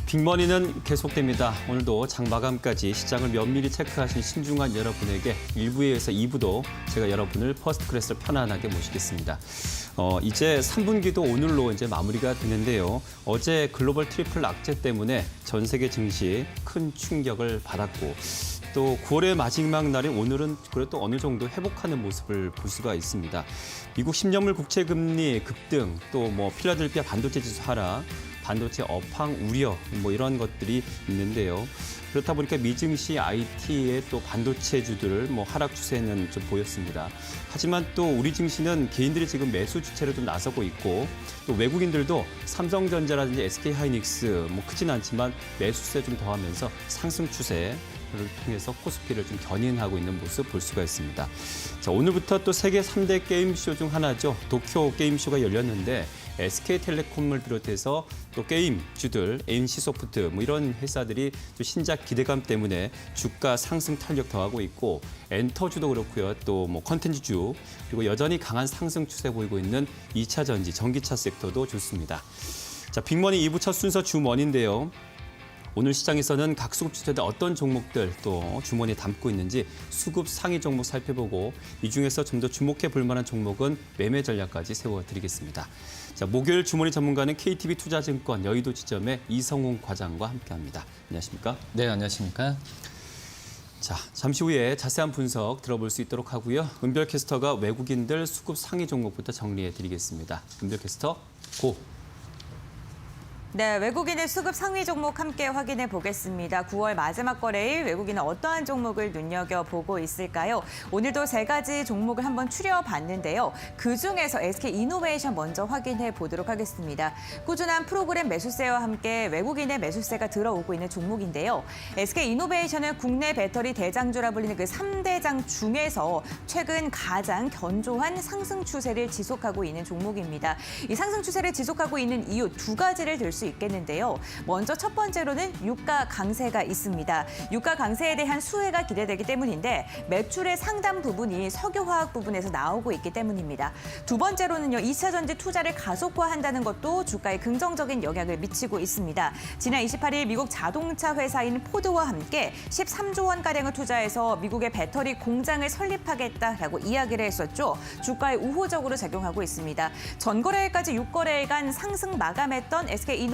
빅머니는 계속됩니다. 오늘도 장 마감까지 시장을 면밀히 체크하신 신중한 여러분에게 1부에 이어서 2부도 제가 여러분을 퍼스트 클래스로 편안하게 모시겠습니다. 이제 3분기도 오늘로 이제 마무리가 되는데요. 어제 글로벌 트리플 악재 때문에 전 세계 증시 큰 충격을 받았고 또 9월의 마지막 날인 오늘은 그래도 어느 정도 회복하는 모습을 볼 수가 있습니다. 미국 10년물 국채 금리 급등, 또 필라델피아 반도체 지수 하락, 반도체 업황 우려 이런 것들이 있는데요. 그렇다 보니까 미증시 IT의 또 반도체주들 하락 추세는 좀 보였습니다. 하지만 또 우리 증시는 개인들이 지금 매수 주체로 좀 나서고 있고 또 외국인들도 삼성전자라든지 SK하이닉스 크진 않지만 매수세 좀 더하면서 상승 추세를 통해서 코스피를 좀 견인하고 있는 모습 볼 수가 있습니다. 자, 오늘부터 또 세계 3대 게임쇼 중 하나죠. 도쿄 게임쇼가 열렸는데 SK텔레콤을 비롯해서 또 게임주들, NC소프트 이런 회사들이 또 신작 기대감 때문에 주가 상승 탄력 더하고 있고 엔터주도 그렇고요. 또 컨텐츠주 그리고 여전히 강한 상승 추세 보이고 있는 2차 전지, 전기차 섹터도 좋습니다. 자, 빅머니 2부 첫 순서 주머니인데요. 오늘 시장에서는 각 수급 주체들 어떤 종목들 또 주머니에 담고 있는지 수급 상위 종목 살펴보고 이 중에서 좀 더 주목해 볼 만한 종목은 매매 전략까지 세워드리겠습니다. 자, 목요일 주머니 전문가는 KTB 투자증권 여의도 지점의 이성훈 과장과 함께합니다. 안녕하십니까? 네, 안녕하십니까? 자, 잠시 후에 자세한 분석 들어볼 수 있도록 하고요. 은별 캐스터가 외국인들 수급 상위 종목부터 정리해드리겠습니다. 은별 캐스터, 고! 네, 외국인의 수급 상위 종목 함께 확인해 보겠습니다. 9월 마지막 거래일 외국인은 어떠한 종목을 눈여겨보고 있을까요? 오늘도 세 가지 종목을 한번 추려봤는데요. 그중에서 SK이노베이션 먼저 확인해 보도록 하겠습니다. 꾸준한 프로그램 매수세와 함께 외국인의 매수세가 들어오고 있는 종목인데요. SK이노베이션은 국내 배터리 대장주라 불리는 그 3대장 중에서 최근 가장 견조한 상승 추세를 지속하고 있는 종목입니다. 이 상승 추세를 지속하고 있는 이유 두 가지를 들 수 있겠는데요. 먼저 첫 번째로는 유가 강세가 있습니다. 유가 강세에 대한 수혜가 기대되기 때문인데 매출의 상당 부분이 석유화학 부분에서 나오고 있기 때문입니다. 두 번째로는요. 2차 전지 투자를 가속화한다는 것도 주가에 긍정적인 영향을 미치고 있습니다. 지난 28일 미국 자동차 회사인 포드와 함께 13조 원가량을 투자해서 미국의 배터리 공장을 설립하겠다라고 이야기를 했었죠. 주가에 우호적으로 작용하고 있습니다. 전거래일까지 6거래일간 상승 마감했던 SK이노베이션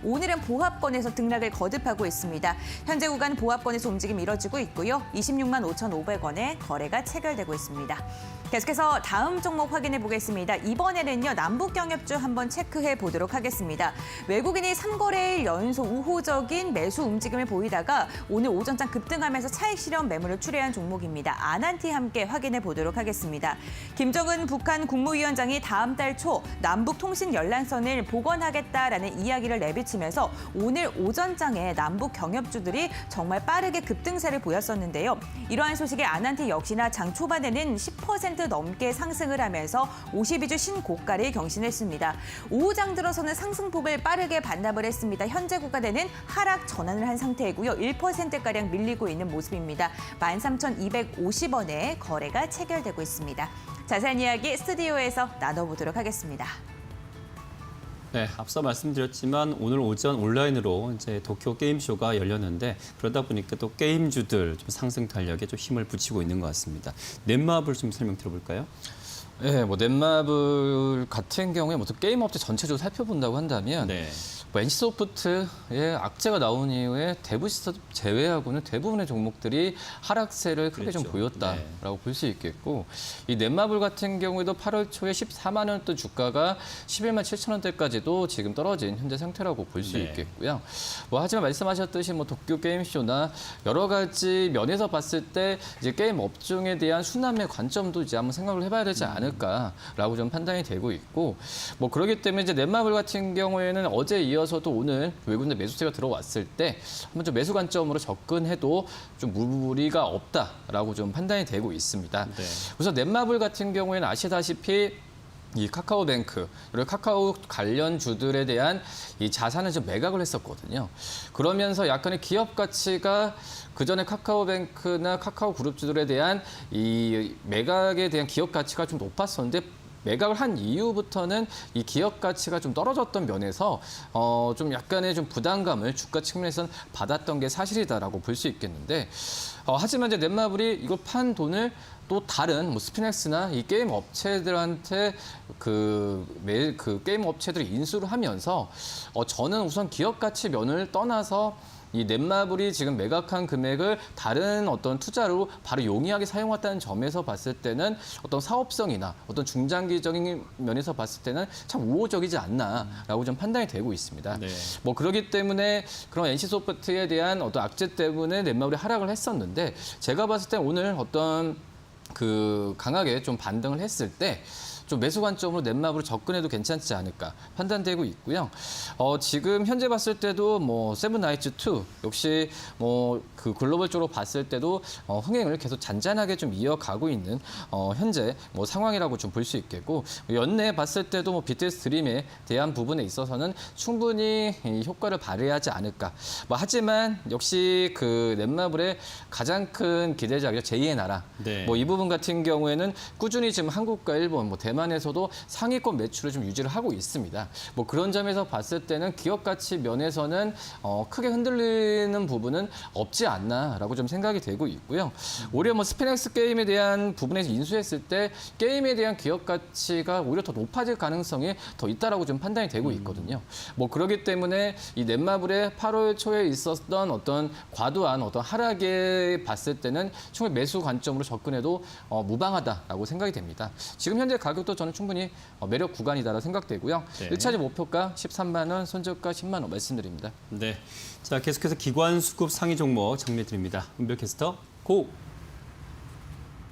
오늘은 보합권에서 등락을 거듭하고 있습니다. 현재 구간 보합권에서 움직임이 이뤄지고 있고요. 26만 5,500원에 거래가 체결되고 있습니다. 계속해서 다음 종목 확인해 보겠습니다. 이번에는요. 남북경협주 한번 체크해 보도록 하겠습니다. 외국인이 3거래일 연속 우호적인 매수 움직임을 보이다가 오늘 오전장 급등하면서 차익 실현 매물을 출회한 종목입니다. 아난티 함께 확인해 보도록 하겠습니다. 김정은 북한 국무위원장이 다음 달 초 남북 통신 연락선을 복원하겠다라는 이야기를 내비치면서 오늘 오전장에 남북 경협주들이 정말 빠르게 급등세를 보였었는데요. 이러한 소식에 아난티 역시나 장 초반에는 10% 넘게 상승을 하면서 52주 신고가를 경신했습니다. 오후장 들어서는 상승폭을 빠르게 반납을 했습니다. 현재 구간에는 하락 전환을 한 상태이고요. 1%가량 밀리고 있는 모습입니다. 13,250원에 거래가 체결되고 있습니다. 자세한 이야기 스튜디오에서 나눠보도록 하겠습니다. 네, 앞서 말씀드렸지만 오늘 오전 온라인으로 이제 도쿄 게임쇼가 열렸는데 그러다 보니까 또 게임주들 좀 상승 탄력에 좀 힘을 붙이고 있는 것 같습니다. 넷마블 좀 설명 들어볼까요? 네, 넷마블 같은 경우에 게임 업체 전체적으로 살펴본다고 한다면 NC소프트의 악재가 나온 이후에 대부시스템 제외하고는 대부분의 종목들이 하락세를 크게 좀 보였다라고 볼 수 있겠고 이 넷마블 같은 경우에도 8월 초에 14만 원대 주가가 11만 7천 원대까지도 지금 떨어진 현재 상태라고 볼 수 있겠고요. 하지만 말씀하셨듯이 도쿄 게임쇼나 여러 가지 면에서 봤을 때 이제 게임 업종에 대한 순환의 관점도 이제 한번 생각을 해봐야 되지 않을까라고 좀 판단이 되고 있고 그렇기 때문에 이제 넷마블 같은 경우에는 어제 이어서도 오늘 외국인 매수세가 들어왔을 때 한번 좀 매수 관점으로 접근해도 좀 무리가 없다라고 좀 판단이 되고 있습니다. 네. 그래서 넷마블 같은 경우에는 아시다시피 이 카카오뱅크, 그리고 카카오 관련 주들에 대한 이 자산을 좀 매각을 했었거든요. 그러면서 약간의 기업 가치가 그전에 카카오뱅크나 카카오 그룹주들에 대한 이 매각에 대한 기업 가치가 좀 높았었는데 매각을 한 이후부터는 이 기업 가치가 좀 떨어졌던 면에서 좀 약간의 좀 부담감을 주가 측면에서는 받았던 게 사실이다라고 볼 수 있겠는데 하지만 이제 넷마블이 이걸 판 돈을 또 다른 뭐 스피넥스나 이 게임 업체들한테 그 게임 업체들이 인수를 하면서 저는 우선 기업 가치 면을 떠나서 이 넷마블이 지금 매각한 금액을 다른 어떤 투자로 바로 용이하게 사용했다는 점에서 봤을 때는 어떤 사업성이나 어떤 중장기적인 면에서 봤을 때는 참 우호적이지 않나라고 좀 판단이 되고 있습니다. 네. 뭐 그렇기 때문에 그런 NC소프트에 대한 어떤 악재 때문에 넷마블이 하락을 했었는데 제가 봤을 때 오늘 어떤 강하게 좀 반등을 했을 때 좀 매수 관점으로 넷마블을 접근해도 괜찮지 않을까 판단되고 있고요. 지금 현재 봤을 때도 뭐 세븐나이츠 2 역시 뭐 글로벌적으로 봤을 때도 흥행을 계속 잔잔하게 좀 이어가고 있는 현재 뭐 상황이라고 좀 볼 수 있겠고 연내 봤을 때도 뭐 BTS 드림에 대한 부분에 있어서는 충분히 이 효과를 발휘하지 않을까. 뭐 하지만 역시 넷마블의 가장 큰 기대작이죠. 제2의 나라. 네. 뭐 이 부분 같은 경우에는 꾸준히 지금 한국과 일본, 뭐 대만에서도 상위권 매출을 좀 유지를 하고 있습니다. 뭐 그런 점에서 봤을 때는 기업 가치 면에서는 크게 흔들리는 부분은 없지 않나라고 좀 생각이 되고 있고요. 오히려 뭐 스피넥스 게임에 대한 부분에서 인수했을 때 게임에 대한 기업 가치가 오히려 더 높아질 가능성이 더 있다라고 좀 판단이 되고 있거든요. 뭐 그렇기 때문에 이 넷마블의 8월 초에 있었던 어떤 과도한 어떤 하락에 봤을 때는 충분히 매수 관점으로 접근해도 무방하다라고 생각이 됩니다. 지금 현재 가격도 저는 충분히 매력 구간이다라고 생각되고요. 네. 1차지 목표가 13만 원, 손절가 10만 원 말씀드립니다. 네. 자, 계속해서 기관 수급 상위 종목 정리해 드립니다. 은별 캐스터, 고!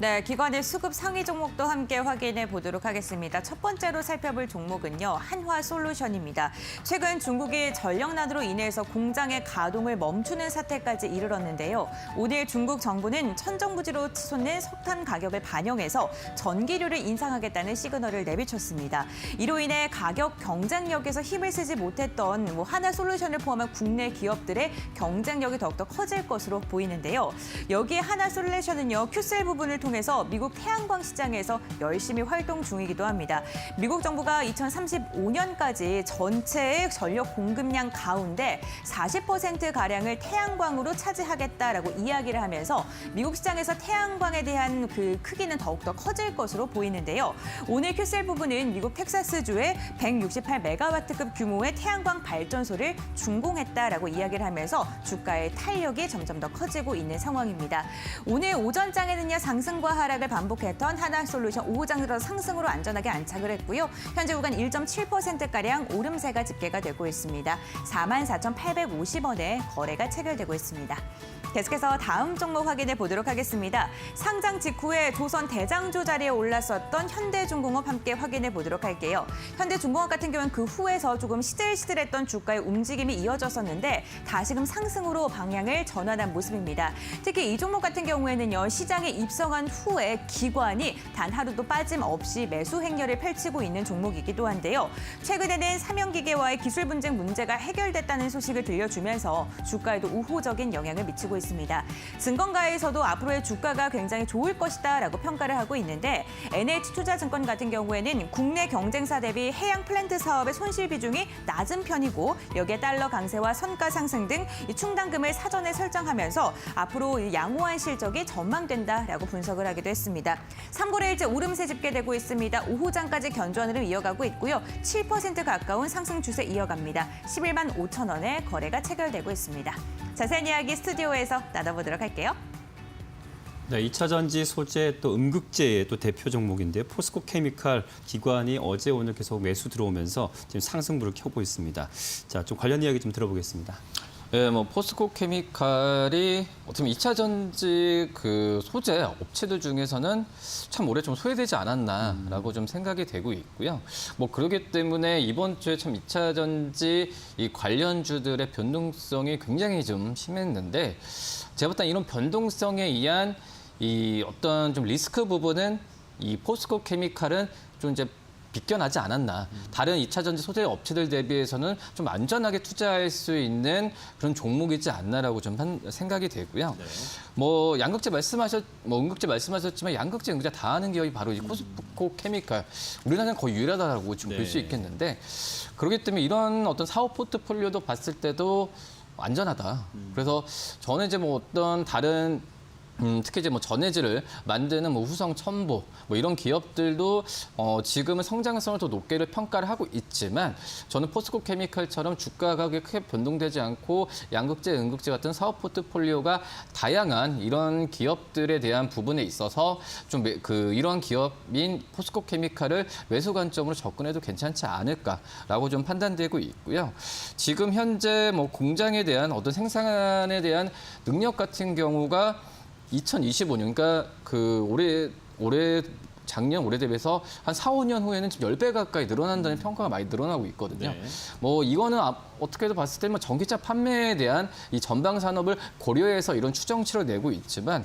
네, 기관의 수급 상위 종목도 함께 확인해 보도록 하겠습니다. 첫 번째로 살펴볼 종목은요, 한화솔루션입니다. 최근 중국이 전력난으로 인해서 공장의 가동을 멈추는 사태까지 이르렀는데요. 오늘 중국 정부는 천정부지로 치솟는 석탄 가격을 반영해서 전기료를 인상하겠다는 시그널을 내비쳤습니다. 이로 인해 가격 경쟁력에서 힘을 쓰지 못했던 한화솔루션을 포함한 국내 기업들의 경쟁력이 더욱더 커질 것으로 보이는데요. 여기에 한화솔루션은요, 큐셀 부분을 통해서 미국 태양광 시장에서 열심히 활동 중이기도 합니다. 미국 정부가 2035년까지 전체의 전력 공급량 가운데 40%가량을 태양광으로 차지하겠다라고 이야기를 하면서 미국 시장에서 태양광에 대한 크기는 더욱더 커질 것으로 보이는데요. 오늘 큐셀 부분은 미국 텍사스주의 168메가와트급 규모의 태양광 발전소를 준공했다라고 이야기를 하면서 주가의 탄력이 점점 더 커지고 있는 상황입니다. 오늘 오전장에는요, 상승과 하락을 반복했던 한화솔루션 오후장 들어서 상승으로 안전하게 안착을 했고요. 현재 구간 1.7%가량 오름세가 집계가 되고 있습니다. 44,850원에 거래가 체결되고 있습니다. 계속해서 다음 종목 확인해 보도록 하겠습니다. 상장 직후에 조선 대장주 자리에 올랐었던 현대중공업 함께 확인해 보도록 할게요. 현대중공업 같은 경우는 그 후에서 조금 시들시들했던 주가의 움직임이 이어졌었는데 다시금 상승으로 방향을 전환한 모습입니다. 특히 이 종목 같은 경우에는요, 시장에 입성한 후에 기관이 단 하루도 빠짐없이 매수 행렬을 펼치고 있는 종목이기도 한데요. 최근에는 삼형기계와의 기술 분쟁 문제가 해결됐다는 소식을 들려주면서 주가에도 우호적인 영향을 미치고 있습니다. 증권가에서도 앞으로의 주가가 굉장히 좋을 것이다라고 평가를 하고 있는데 NH투자증권 같은 경우에는 국내 경쟁사 대비 해양 플랜트 사업의 손실 비중이 낮은 편이고 여기에 달러 강세와 선가 상승 등 충당금을 사전에 설정하면서 앞으로 양호한 실적이 전망된다라고 분석을 하기도 했습니다. 3거래일째 오름세 집계되고 있습니다. 오후장까지 견조한 흐름 이어가고 있고요. 7% 가까운 상승 추세 이어갑니다. 11만 5천 원에 거래가 체결되고 있습니다. 자세한 이야기 스튜디오에서 나눠보도록 할게요. 네, 2차 전지 소재 또 음극재의 또 대표 종목인데요. 포스코 케미칼 기관이 어제 오늘 계속 매수 들어오면서 지금 상승부를 켜고 있습니다. 자, 좀 관련 이야기 좀 들어보겠습니다. 네, 뭐 포스코 케미칼이 어떻게 보면 2차 전지 소재 업체들 중에서는 참 오래 좀 소외되지 않았나라고 좀 생각이 되고 있고요. 뭐 그렇기 때문에 이번 주에 참 2차 전지 이 관련주들의 변동성이 굉장히 좀 심했는데 제가 볼 때 이런 변동성에 의한 이 어떤 좀 리스크 부분은 이 포스코 케미칼은 좀 이제 비껴나지 않았나. 다른 2차 전지 소재 업체들 대비해서는 좀 안전하게 투자할 수 있는 그런 종목이지 않나라고 좀 생각이 되고요. 네. 양극재 응극재 말씀하셨지만 양극재, 응극재 다 하는 기업이 바로 이 포스코 케미칼. 우리나라는 거의 유일하다라고 좀 볼 수 네. 있겠는데 그렇기 때문에 이런 어떤 사업 포트폴리오도 봤을 때도 안전하다. 그래서 저는 이제 어떤 다른 특히 이제 전해질을 만드는 후성 첨보 이런 기업들도 지금은 성장성을 더 높게를 평가를 하고 있지만 저는 포스코 케미칼처럼 주가 가격이 크게 변동되지 않고 양극재, 응극재 같은 사업 포트폴리오가 다양한 이런 기업들에 대한 부분에 있어서 좀 이런 기업인 포스코 케미칼을 매수 관점으로 접근해도 괜찮지 않을까라고 좀 판단되고 있고요. 지금 현재 공장에 대한 어떤 생산에 대한 능력 같은 경우가 2025년, 그러니까 작년 올해 대비해서 한 4, 5년 후에는 지금 10배 가까이 늘어난다는 평가가 많이 늘어나고 있거든요. 네. 이거는 어떻게도 봤을 때 전기차 판매에 대한 이 전방 산업을 고려해서 이런 추정치를 내고 있지만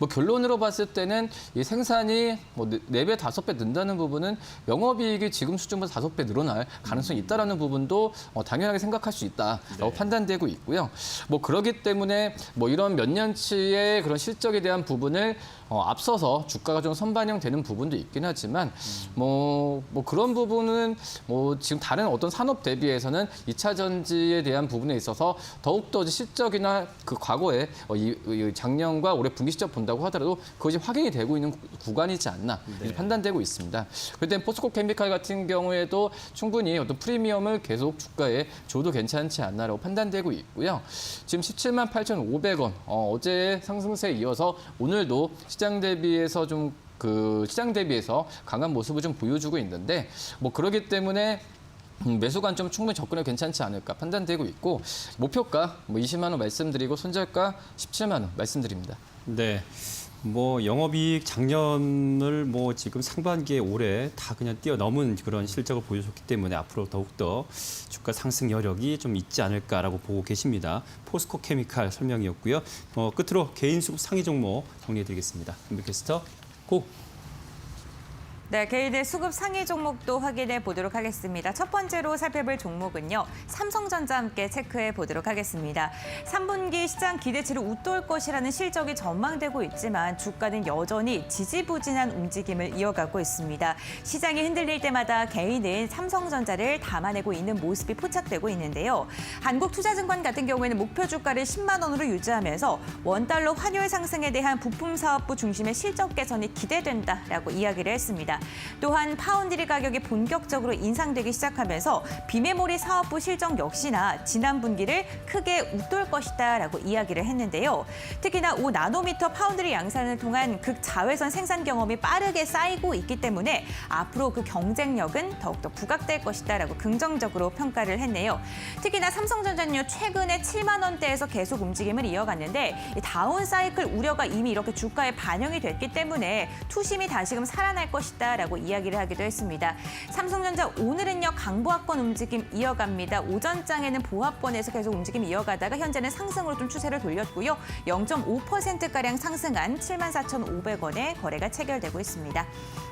결론으로 봤을 때는 이 생산이 4배, 5배 는다는 부분은 영업이익이 지금 수준보다 5배 늘어날 가능성이 있다라는 부분도 당연하게 생각할 수 있다라고 판단되고 있고요. 그러기 때문에 이런 몇 년치의 그런 실적에 대한 부분을 앞서서 주가가 좀 선반영되는 부분도 있긴 하지만 그런 부분은 지금 다른 어떤 산업 대비해서는 2차 전지에 대한 부분에 있어서 더욱더 실적이나 그 과거에 이 작년과 올해 분기 실적 본다고 하더라도 그것이 확인이 되고 있는 구간이지 않나 이렇게 판단되고 있습니다. 그때 포스코 케미칼 같은 경우에도 충분히 어떤 프리미엄을 계속 주가에 줘도 괜찮지 않나라고 판단되고 있고요. 지금 178,500원 어제 상승세에 이어서 오늘도 시장 대비해서 시장 대비해서 강한 모습을 좀 보여주고 있는데 그러기 때문에 매수 관점 충분히 접근해도 괜찮지 않을까 판단되고 있고 목표가 20만 원 말씀드리고 손절가 17만 원 말씀드립니다. 네. 영업이익 작년을 지금 상반기에 올해 다 그냥 뛰어넘은 그런 실적을 보여줬기 때문에 앞으로 더욱더 주가 상승 여력이 좀 있지 않을까라고 보고 계십니다. 포스코 케미칼 설명이었고요. 끝으로 개인 수급 상위 종목 정리해드리겠습니다. 김백캐스터 고! 네, 개인의 수급 상위 종목도 확인해 보도록 하겠습니다. 첫 번째로 살펴볼 종목은요. 삼성전자 함께 체크해 보도록 하겠습니다. 3분기 시장 기대치를 웃돌 것이라는 실적이 전망되고 있지만 주가는 여전히 지지부진한 움직임을 이어가고 있습니다. 시장이 흔들릴 때마다 개인은 삼성전자를 담아내고 있는 모습이 포착되고 있는데요. 한국투자증권 같은 경우에는 목표 주가를 10만 원으로 유지하면서 원달러 환율 상승에 대한 부품 사업부 중심의 실적 개선이 기대된다라고 이야기를 했습니다. 또한 파운드리 가격이 본격적으로 인상되기 시작하면서 비메모리 사업부 실적 역시나 지난 분기를 크게 웃돌 것이다라고 이야기를 했는데요. 특히나 5나노미터 파운드리 양산을 통한 극자외선 생산 경험이 빠르게 쌓이고 있기 때문에 앞으로 그 경쟁력은 더욱더 부각될 것이다라고 긍정적으로 평가를 했네요. 특히나 삼성전자는요, 최근에 7만 원대에서 계속 움직임을 이어갔는데 이 다운 사이클 우려가 이미 이렇게 주가에 반영이 됐기 때문에 투심이 다시금 살아날 것이다. 라고 이야기를 하기도 했습니다. 삼성전자 오늘은요 강보합권 움직임 이어갑니다. 오전장에는 보합권에서 계속 움직임 이어가다가 현재는 상승으로 좀 추세를 돌렸고요. 0.5%가량 상승한 74,500원에 거래가 체결되고 있습니다.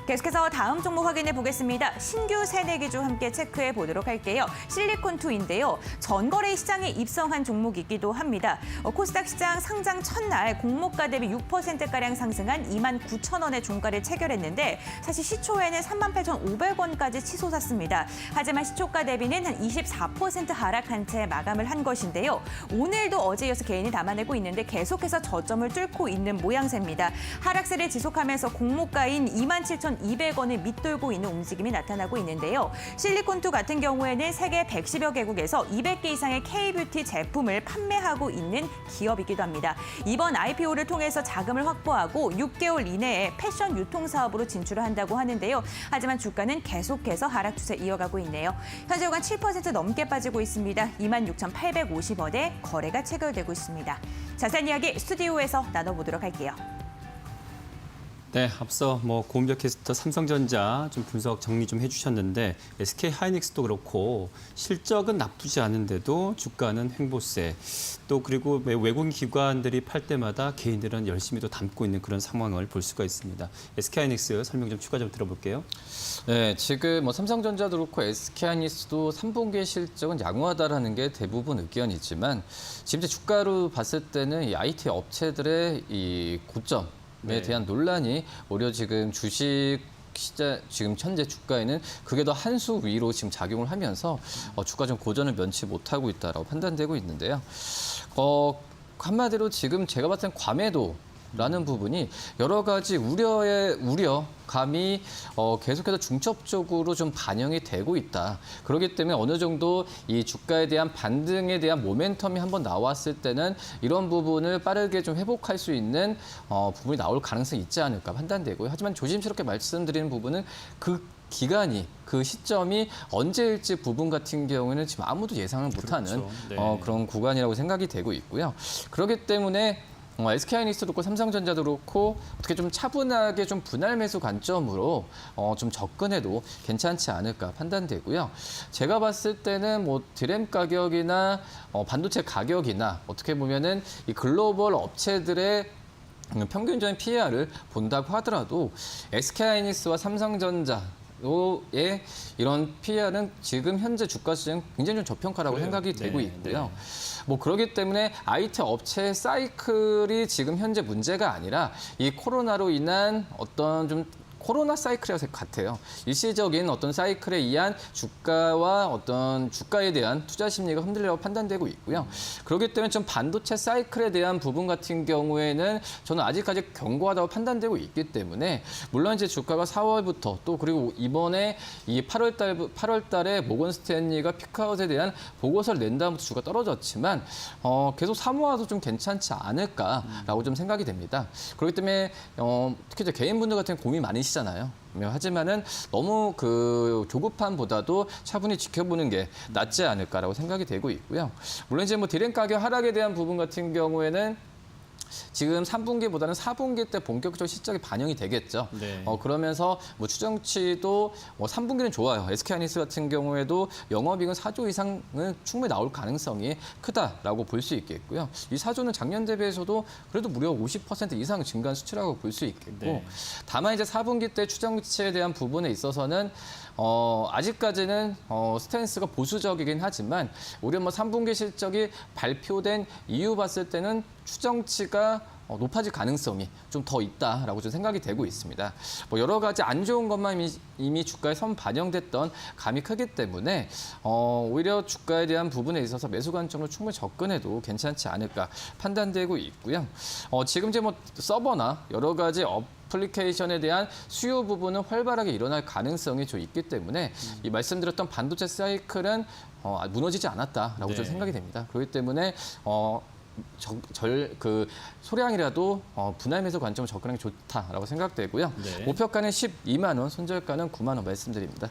계속해서 다음 종목 확인해 보겠습니다. 신규 새내기주 함께 체크해 보도록 할게요. 실리콘2인데요. 전거래 시장에 입성한 종목이기도 합니다. 코스닥 시장 상장 첫날 공모가 대비 6%가량 상승한 29,000원의 종가를 체결했는데 사실 시초에는 38,500원까지 치솟았습니다. 하지만 시초가 대비는 한 24% 하락한 채 마감을 한 것인데요. 오늘도 어제 이어서 개인이 담아내고 있는데 계속해서 저점을 뚫고 있는 모양새입니다. 하락세를 지속하면서 공모가인 27,200원을 밑돌고 있는 움직임이 나타나고 있는데요. 실리콘2 같은 경우에는 세계 110여 개국에서 200개 이상의 K-뷰티 제품을 판매하고 있는 기업이기도 합니다. 이번 IPO를 통해서 자금을 확보하고 6개월 이내에 패션 유통 사업으로 진출을 한다고 하는데요. 하지만 주가는 계속해서 하락 추세 이어가고 있네요. 현재 요간 7% 넘게 빠지고 있습니다. 26,850원에 거래가 체결되고 있습니다. 자세한 이야기 스튜디오에서 나눠보도록 할게요. 네, 앞서 고은별 캐스터 삼성전자 좀 분석 정리 좀 해주셨는데 SK 하이닉스도 그렇고 실적은 나쁘지 않은데도 주가는 횡보세. 또 그리고 외국인 기관들이 팔 때마다 개인들은 열심히 또 담고 있는 그런 상황을 볼 수가 있습니다. SK 하이닉스 설명 좀 추가 좀 들어볼게요. 네, 지금 삼성전자도 그렇고 SK하이닉스도 3분기 실적은 양호하다라는 게 대부분 의견이지만 지금 이제 주가로 봤을 때는 이 IT 업체들의 이 고점 에 대한 논란이 오히려 지금 주식 시장 지금 현재 주가에는 그게 더 한 수 위로 지금 작용을 하면서 주가 좀 고전을 면치 못하고 있다라고 판단되고 있는데요. 한마디로 지금 제가 봤을 땐 과매도라는 부분이 여러 가지 우려감이 계속해서 중첩적으로 좀 반영이 되고 있다. 그렇기 때문에 어느 정도 이 주가에 대한 반등에 대한 모멘텀이 한번 나왔을 때는 이런 부분을 빠르게 좀 회복할 수 있는 부분이 나올 가능성이 있지 않을까 판단되고요. 하지만 조심스럽게 말씀드리는 부분은 그 기간이 그 시점이 언제일지 부분 같은 경우에는 지금 아무도 예상을 못하는 그렇죠. 네. 그런 구간이라고 생각이 되고 있고요. 그렇기 때문에 SK하이닉스도 그렇고 삼성전자도 그렇고 어떻게 좀 차분하게 좀 분할 매수 관점으로 좀 접근해도 괜찮지 않을까 판단되고요. 제가 봤을 때는 드램 가격이나 반도체 가격이나 어떻게 보면은 이 글로벌 업체들의 평균적인 PER을 본다고 하더라도 SK하이닉스와 삼성전자 의 이런 PER은 지금 현재 주가 시장 굉장히 좀 저평가라고 그래요. 생각이 되고 네, 있고요. 그렇기 때문에 IT 업체 사이클이 지금 현재 문제가 아니라 이 코로나로 인한 어떤 좀 코로나 사이클이라고 같아요. 일시적인 어떤 사이클에 의한 주가와 어떤 주가에 대한 투자 심리가 흔들리라고 판단되고 있고요. 그렇기 때문에 좀 반도체 사이클에 대한 부분 같은 경우에는 저는 아직까지 견고하다고 판단되고 있기 때문에 물론 이제 주가가 4월부터 또 그리고 이번에 이 8월 달에 모건 스탠리가 피크아웃에 대한 보고서를 낸 다음부터 주가 떨어졌지만 계속 사모아도 좀 괜찮지 않을까라고 좀 생각이 됩니다. 그렇기 때문에 특히 이제 개인분들 같은 고민 많으시잖아요. 하지만은 너무 그 조급함보다도 차분히 지켜보는 게 낫지 않을까라고 생각이 되고 있고요. 물론 이제 디램 가격 하락에 대한 부분 같은 경우에는 지금 3분기보다는 4분기 때 본격적으로 실적이 반영이 되겠죠. 네. 그러면서 추정치도 3분기는 좋아요. SK하이닉스 같은 경우에도 영업이익은 4조 이상은 충분히 나올 가능성이 크다라고 볼 수 있겠고요. 이 4조는 작년 대비해서도 그래도 무려 50% 이상 증가한 수치라고 볼 수 있겠고 네. 다만 이제 4분기 때 추정치에 대한 부분에 있어서는 아직까지는 스탠스가 보수적이긴 하지만 오히려 3분기 실적이 발표된 이유 봤을 때는 추정치가 높아질 가능성이 좀 더 있다라고 좀 생각이 되고 있습니다. 여러 가지 안 좋은 것만 이미 주가에 선 반영됐던 감이 크기 때문에 오히려 주가에 대한 부분에 있어서 매수 관점으로 충분히 접근해도 괜찮지 않을까 판단되고 있고요. 지금 이제 서버나 여러 가지 어플리케이션에 대한 수요 부분은 활발하게 일어날 가능성이 좀 있기 때문에 이 말씀드렸던 반도체 사이클은 무너지지 않았다라고 네. 좀 생각이 됩니다. 그렇기 때문에 소량이라도 분할 매수 관점을 접근하는 게 좋다라고 생각되고요. 네. 목표가는 12만 원, 손절가는 9만 원 말씀드립니다.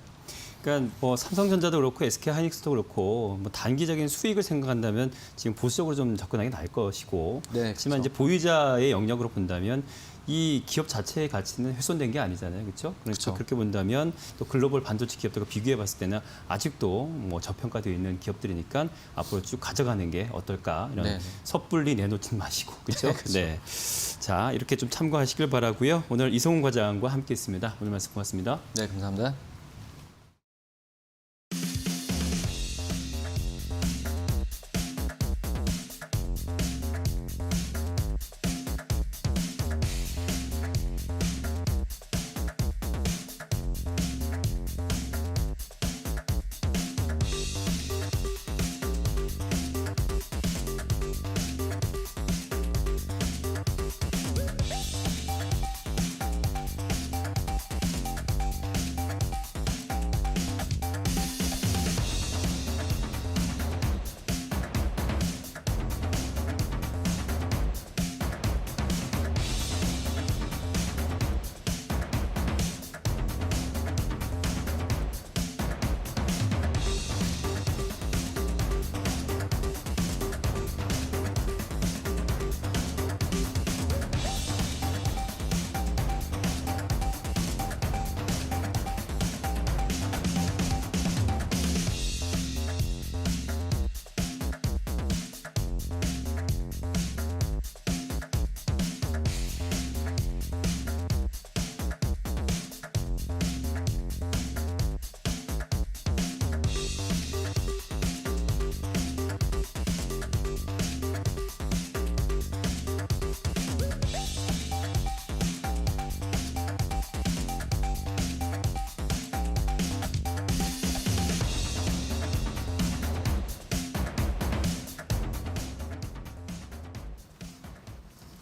그러니까 삼성전자도 그렇고 SK 하이닉스도 그렇고 단기적인 수익을 생각한다면 지금 보수적으로 좀 접근하기 나을 것이고 네, 하지만 그렇죠. 이제 보유자의 영역으로 본다면 이 기업 자체의 가치는 훼손된 게 아니잖아요, 그렇죠? 그래서 그렇죠. 그렇게 본다면 또 글로벌 반도체 기업들과 비교해봤을 때는 아직도 저평가되어 있는 기업들이니까 앞으로 쭉 가져가는 게 어떨까 이런 네. 섣불리 내놓지 마시고, 그렇죠? 네, 그렇죠. 네. 자, 이렇게 좀 참고하시길 바라고요. 오늘 이성훈 과장과 함께했습니다. 오늘 말씀 고맙습니다. 네, 감사합니다.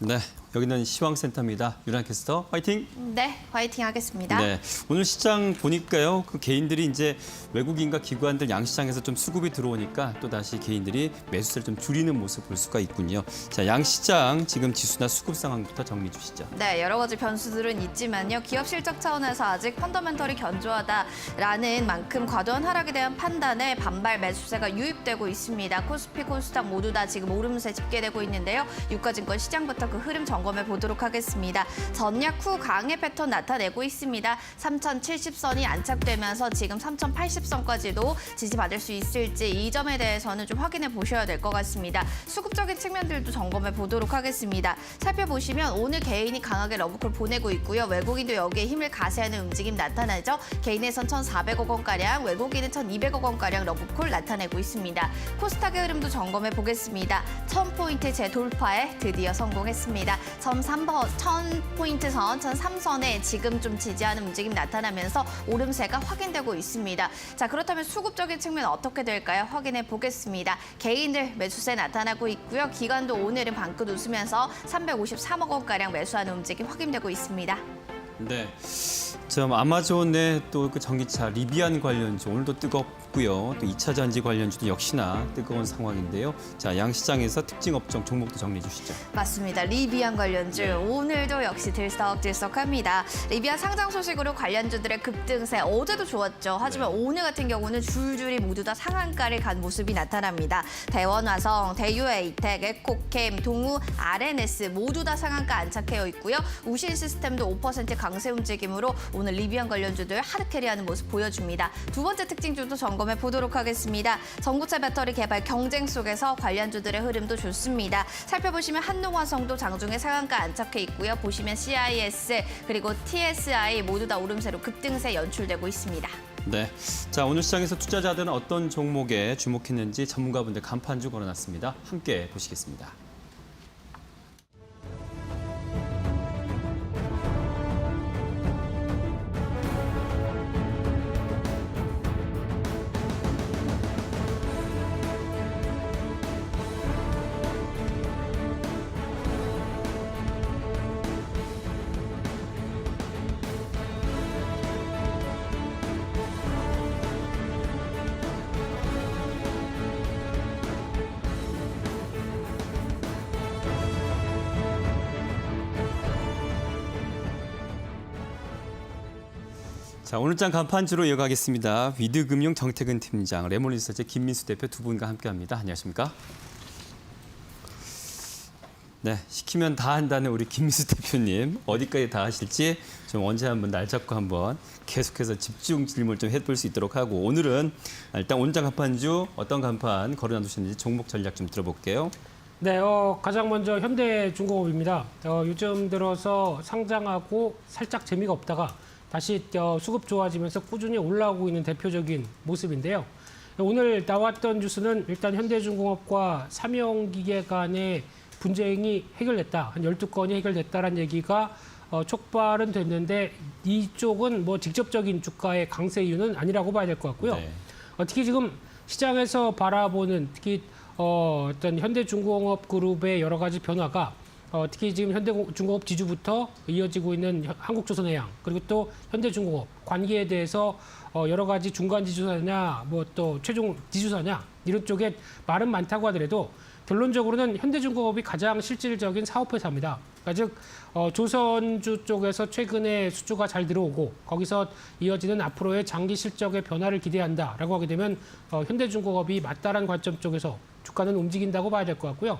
네, 여기는 시황센터입니다. 유란 캐스터, 화이팅! 네, 화이팅 하겠습니다. 네, 오늘 시장 보니까요, 그 개인들이 이제 외국인과 기관들 양시장에서 좀 수급이 들어오니까 또 다시 개인들이 매수세를 좀 줄이는 모습 볼 수가 있군요. 자, 양시장 지금 지수나 수급 상황부터 정리 주시죠. 네, 여러 가지 변수들은 있지만요. 기업 실적 차원에서 아직 펀더멘털이 견조하다라는 만큼 과도한 하락에 대한 판단에 반발 매수세가 유입되고 있습니다. 코스피, 코스닥 모두 다 지금 오름세 집계되고 있는데요. 유가증권 시장부터 그 흐름 점검해 보도록 하겠습니다. 전략 후 강의 패턴 나타내고 있습니다. 3070선이 안착되면서 지금 3080선까지도 지지받을 수 있을지 이 점에 대해서는 좀 확인해 보셔야 될 것 같습니다. 수급적인 측면들도 점검해 보도록 하겠습니다. 살펴보시면 오늘 개인이 강하게 러브콜 보내고 있고요. 외국인도 여기에 힘을 가세하는 움직임 나타나죠. 개인에선 1,400억 원가량, 외국인은 1,200억 원가량 러브콜 나타내고 있습니다. 코스닥의 흐름도 점검해 보겠습니다. 1000포인트 재돌파에 드디어 성공했습니다. 1000포인트 선, 1003선에 지금 좀 지지하는 움직임 나타나면서 오름세가 확인되고 있습니다. 자, 그렇다면 수급적인 측면 어떻게 될까요? 확인해 보겠습니다. 개인들 매수세 나타나고 있고요. 기관도 오늘은 방긋 웃으면서 353억 원가량 매수하는 움직임 확인되고 있습니다. 네, 좀 아마존의 또 그 전기차 리비안 관련주 오늘도 뜨겁고요. 또 2차 전지 관련주도 역시나 뜨거운 상황인데요. 자, 양시장에서 특징 업종 종목도 정리해 주시죠. 맞습니다. 리비안 관련주 오늘도 역시 들썩들썩합니다. 리비안 상장 소식으로 관련주들의 급등세 어제도 좋았죠. 하지만 오늘 같은 경우는 줄줄이 모두 다 상한가를 간 모습이 나타납니다. 대원화성, 대유에이텍, 에코캠, 동우, RNS 모두 다 상한가 안착해 있고요. 우신 시스템도 5% 강세 움직임으로 오늘 리비안 관련주들 하드캐리하는 모습 보여줍니다. 두 번째 특징주도 점검해 보도록 하겠습니다. 전고체 배터리 개발 경쟁 속에서 관련주들의 흐름도 좋습니다. 살펴보시면 한농화성도 장중에 상한가 안착해 있고요. 보시면 CIS 그리고 TSI 모두 다 오름세로 급등세 연출되고 있습니다. 네, 자, 오늘 시장에서 투자자들은 어떤 종목에 주목했는지 전문가분들 간판주 걸어놨습니다. 함께 보시겠습니다. 자, 오늘장 간판주로 이어가겠습니다. 위드금융 정태근 팀장, 레몬리서치 김민수 대표 두 분과 함께합니다. 안녕하십니까? 네, 시키면 다 한다는 우리 김민수 대표님 어디까지 다 하실지 좀 언제 한번 날 잡고 한번 계속해서 집중 질문을 좀 해볼 수 있도록 하고 오늘은 일단 오늘장 간판주 어떤 간판 걸어놔두셨는지 종목 전략 좀 들어볼게요. 네, 가장 먼저 현대중공업입니다. 요즘 들어서 상장하고 살짝 재미가 없다가 다시 수급 좋아지면서 꾸준히 올라오고 있는 대표적인 모습인데요. 오늘 나왔던 뉴스는 일단 현대중공업과 삼형기계 간의 분쟁이 해결됐다. 한 12건이 해결됐다라는 얘기가 촉발은 됐는데 이쪽은 뭐 직접적인 주가의 강세 이유는 아니라고 봐야 될 것 같고요. 네. 특히 지금 시장에서 바라보는 특히 어떤 현대중공업 그룹의 여러 가지 변화가 특히 지금 현대중공업 지주부터 이어지고 있는 한국조선해양 그리고 또 현대중공업 관계에 대해서 여러 가지 중간 지주사냐 뭐 또 최종 지주사냐 이런 쪽에 말은 많다고 하더라도 결론적으로는 현대중공업이 가장 실질적인 사업회사입니다. 그러니까 즉 조선주 쪽에서 최근에 수주가 잘 들어오고 거기서 이어지는 앞으로의 장기 실적의 변화를 기대한다라고 하게 되면 현대중공업이 맞다라는 관점 쪽에서 주가는 움직인다고 봐야 될 것 같고요.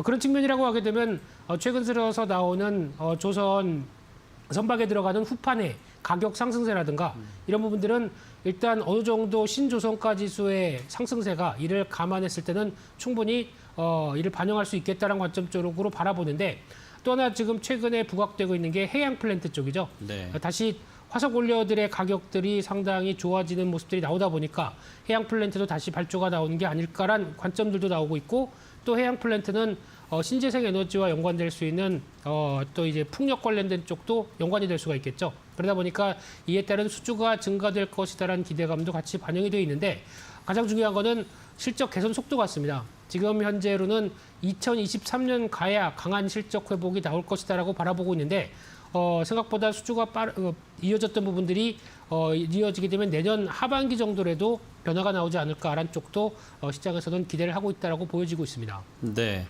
그런 측면이라고 하게 되면 최근 들어서 나오는 조선 선박에 들어가는 후판의 가격 상승세라든가 이런 부분들은 일단 어느 정도 신조선가 지수의 상승세가 이를 감안했을 때는 충분히 이를 반영할 수 있겠다는 관점 쪽으로 바라보는데 또 하나 지금 최근에 부각되고 있는 게 해양 플랜트 쪽이죠. 네. 다시 화석 원료들의 가격들이 상당히 좋아지는 모습들이 나오다 보니까 해양 플랜트도 다시 발주가 나오는 게 아닐까란 관점들도 나오고 있고 또 해양 플랜트는 신재생 에너지와 연관될 수 있는 또 이제 풍력 관련된 쪽도 연관이 될 수가 있겠죠. 그러다 보니까 이에 따른 수주가 증가될 것이다라는 기대감도 같이 반영이 되어 있는데 가장 중요한 거는 실적 개선 속도 같습니다. 지금 현재로는 2023년 가야 강한 실적 회복이 나올 것이다라고 바라보고 있는데 생각보다 수주가 이어졌던 부분들이 이어지게 되면 내년 하반기 정도라도 변화가 나오지 않을까라는 쪽도 시장에서는 기대를 하고 있다라고 보여지고 있습니다. 네.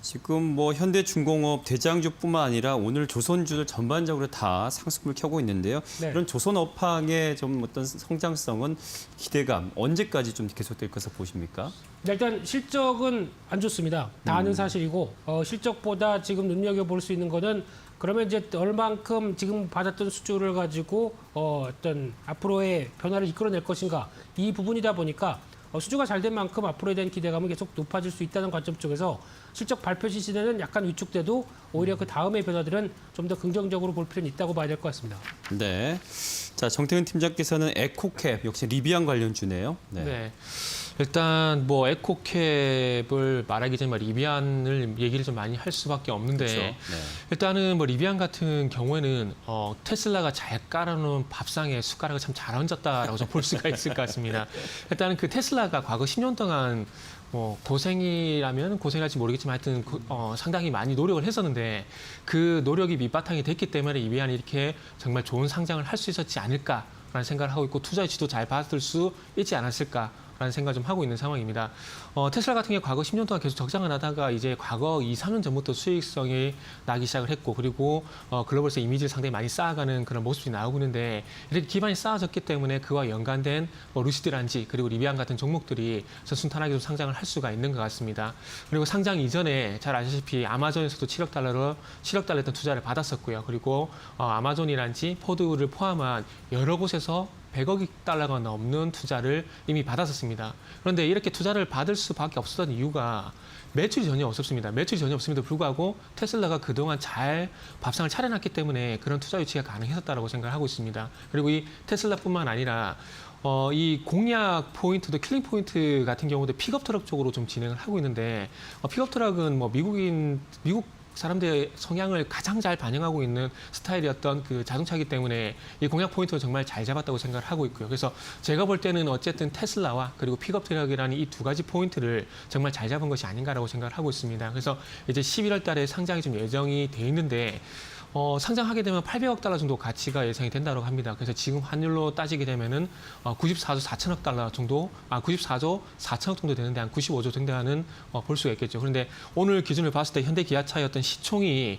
지금 뭐 현대중공업 대장주뿐만 아니라 오늘 조선주들 전반적으로 다 상승을 켜고 있는데요. 네. 이런 조선업황의 좀 어떤 성장성은 기대감 언제까지 좀 계속될 것으로 보십니까? 네, 일단 실적은 안 좋습니다. 다 아는 사실이고 실적보다 지금 눈여겨볼 수 있는 거는 그러면 이제 얼만큼 지금 받았던 수주를 가지고 어떤 앞으로의 변화를 이끌어낼 것인가 이 부분이다 보니까 수주가 잘 된 만큼 앞으로에 대한 기대감은 계속 높아질 수 있다는 관점 쪽에서 실적 발표 시즌에는 약간 위축돼도 오히려 그 다음의 변화들은 좀 더 긍정적으로 볼 필요는 있다고 봐야 될 것 같습니다. 네. 자, 정태근 팀장께서는 에코캡 역시 리비안 관련주네요. 네. 일단 뭐 에코캡을 말하기 전에 리비안을 얘기를 좀 많이 할 수밖에 없는데 그렇죠. 네. 일단은 뭐 리비안 같은 경우에는 테슬라가 잘 깔아놓은 밥상에 숟가락을 참 잘 얹었다라고 좀 볼 수가 있을 것 같습니다. 일단은 그 테슬라가 과거 10년 동안 뭐 고생이라면 고생할지 모르겠지만 하여튼 상당히 많이 노력을 했었는데 그 노력이 밑바탕이 됐기 때문에 리비안이 이렇게 정말 좋은 상장을 할 수 있었지 않을까라는 생각을 하고 있고 투자 유치도 잘 받을 수 있지 않았을까. 라는 생각을 좀 하고 있는 상황입니다. 테슬라 같은 경우 과거 10년 동안 계속 적장을 하다가 이제 과거 2, 3년 전부터 수익성이 나기 시작을 했고 그리고 글로벌에서 이미지를 상당히 많이 쌓아가는 그런 모습이 나오고 있는데 이렇게 기반이 쌓아졌기 때문에 그와 연관된 루시드란지 그리고 리비안 같은 종목들이 순탄하게 좀 상장을 할 수가 있는 것 같습니다. 그리고 상장 이전에 잘 아시다시피 아마존에서도 7억 달러 했던 투자를 받았었고요. 그리고 아마존이란지 포드를 포함한 여러 곳에서 100억 달러가 넘는 투자를 이미 받았었습니다. 그런데 이렇게 투자를 받을 수밖에 없었던 이유가 매출이 전혀 없었습니다. 매출이 전혀 없음에도 불구하고 테슬라가 그동안 잘 밥상을 차려놨기 때문에 그런 투자 유치가 가능했었다고 생각을 하고 있습니다. 그리고 이 테슬라뿐만 아니라 이 공략 포인트도 킬링 포인트 같은 경우도 픽업 트럭 쪽으로 좀 진행을 하고 있는데 픽업 트럭은 뭐 미국 사람들의 성향을 가장 잘 반영하고 있는 스타일이었던 그 자동차이기 때문에 이 공략 포인트를 정말 잘 잡았다고 생각을 하고 있고요. 그래서 제가 볼 때는 어쨌든 테슬라와 그리고 픽업 트럭이라는 이 두 가지 포인트를 정말 잘 잡은 것이 아닌가라고 생각을 하고 있습니다. 그래서 이제 11월 달에 상장이 좀 예정이 돼 있는데 상장하게 되면 800억 달러 정도 가치가 예상이 된다고 합니다. 그래서 지금 환율로 따지게 되면은 94조 4천억 달러 정도, 94조 4천억 정도 되는데 한 95조 정도 하는 볼 수가 있겠죠. 그런데 오늘 기준을 봤을 때 현대기아차의 어떤 시총이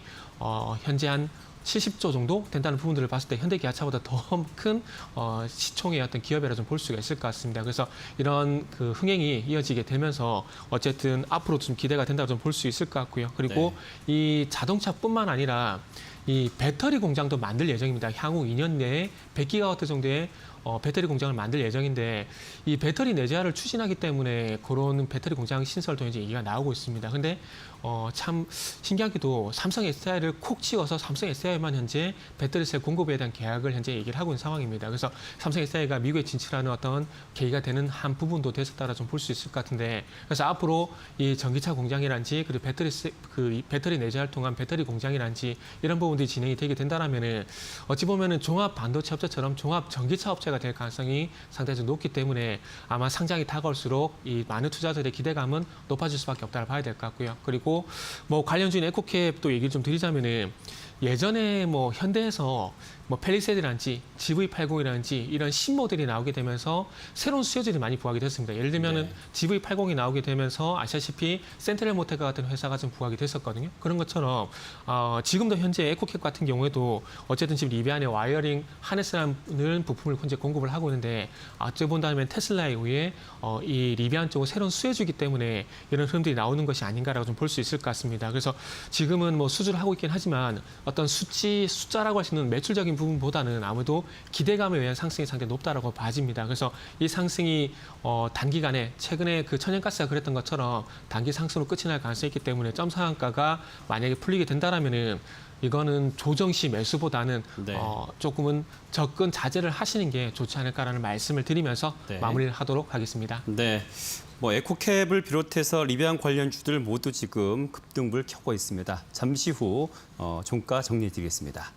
현재 한 70조 정도 된다는 부분들을 봤을 때 현대기아차보다 더 큰 시총의 어떤 기업이라 좀 볼 수가 있을 것 같습니다. 그래서 이런 그 흥행이 이어지게 되면서 어쨌든 앞으로 좀 기대가 된다고 좀 볼 수 있을 것 같고요. 그리고 이 자동차뿐만 아니라 이 배터리 공장도 만들 예정입니다. 향후 2년 내에 100기가와트 정도의 배터리 공장을 만들 예정인데 이 배터리 내재화를 추진하기 때문에 그런 배터리 공장 신설도 이제 얘기가 나오고 있습니다. 근데 참 신기하게도 삼성 SDI를 콕 찍어서 삼성 SDI만 현재 배터리셀 공급에 대한 계약을 현재 얘기를 하고 있는 상황입니다. 그래서 삼성 SDI가 미국에 진출하는 어떤 계기가 되는 한 부분도 됐었다라 좀 볼 수 있을 것 같은데 그래서 앞으로 이 전기차 공장이란지 그리고 배터리 내재화를 통한 배터리 공장이란지 이런 부분들이 진행이 되게 된다라면은 어찌 보면은 종합 반도체 업체처럼 종합 전기차 업체가 될 가능성이 상당히 좀 높기 때문에 아마 상장이 다가올수록 이 많은 투자자들의 기대감은 높아질 수밖에 없다고 봐야 될 것 같고요. 그리고 뭐 관련주인 에코캡도 얘기를 좀 드리자면은 예전에 뭐 현대에서 뭐 펠리세이드란지 GV80이란지 이런 신모델이 나오게 되면서 새로운 수요들이 많이 부각이 됐습니다. 예를 들면은 GV80이 나오게 되면서 아시다시피 센트럴 모터가 같은 회사가 좀 부각이 됐었거든요. 그런 것처럼 지금도 현재 에코캡 같은 경우에도 어쨌든 지금 리비안의 와이어링 하네스라는 부품을 현재 공급을 하고 있는데 어찌 본다면 테슬라에 의해 이 리비안 쪽은 새로운 수혜주기 때문에 이런 흐름들이 나오는 것이 아닌가라고 좀 볼 수 있을 것 같습니다. 그래서 지금은 뭐 수주를 하고 있긴 하지만 어떤 숫자라고 할 수 있는 매출적인 부분보다는 아무래도 기대감에 의한 상승이 상당히 높다라고 봐집니다. 그래서 이 상승이 단기간에 최근에 그 천연가스가 그랬던 것처럼 단기 상승으로 끝이 날 가능성이 있기 때문에 점 상한가가 만약에 풀리게 된다라면은 이거는 조정 시 매수보다는 조금은 접근 자제를 하시는 게 좋지 않을까라는 말씀을 드리면서 마무리를 하도록 하겠습니다. 네. 뭐 에코캡을 비롯해서 리비안 관련주들 모두 지금 급등불 켜고 있습니다. 잠시 후 종가 정리해드리겠습니다.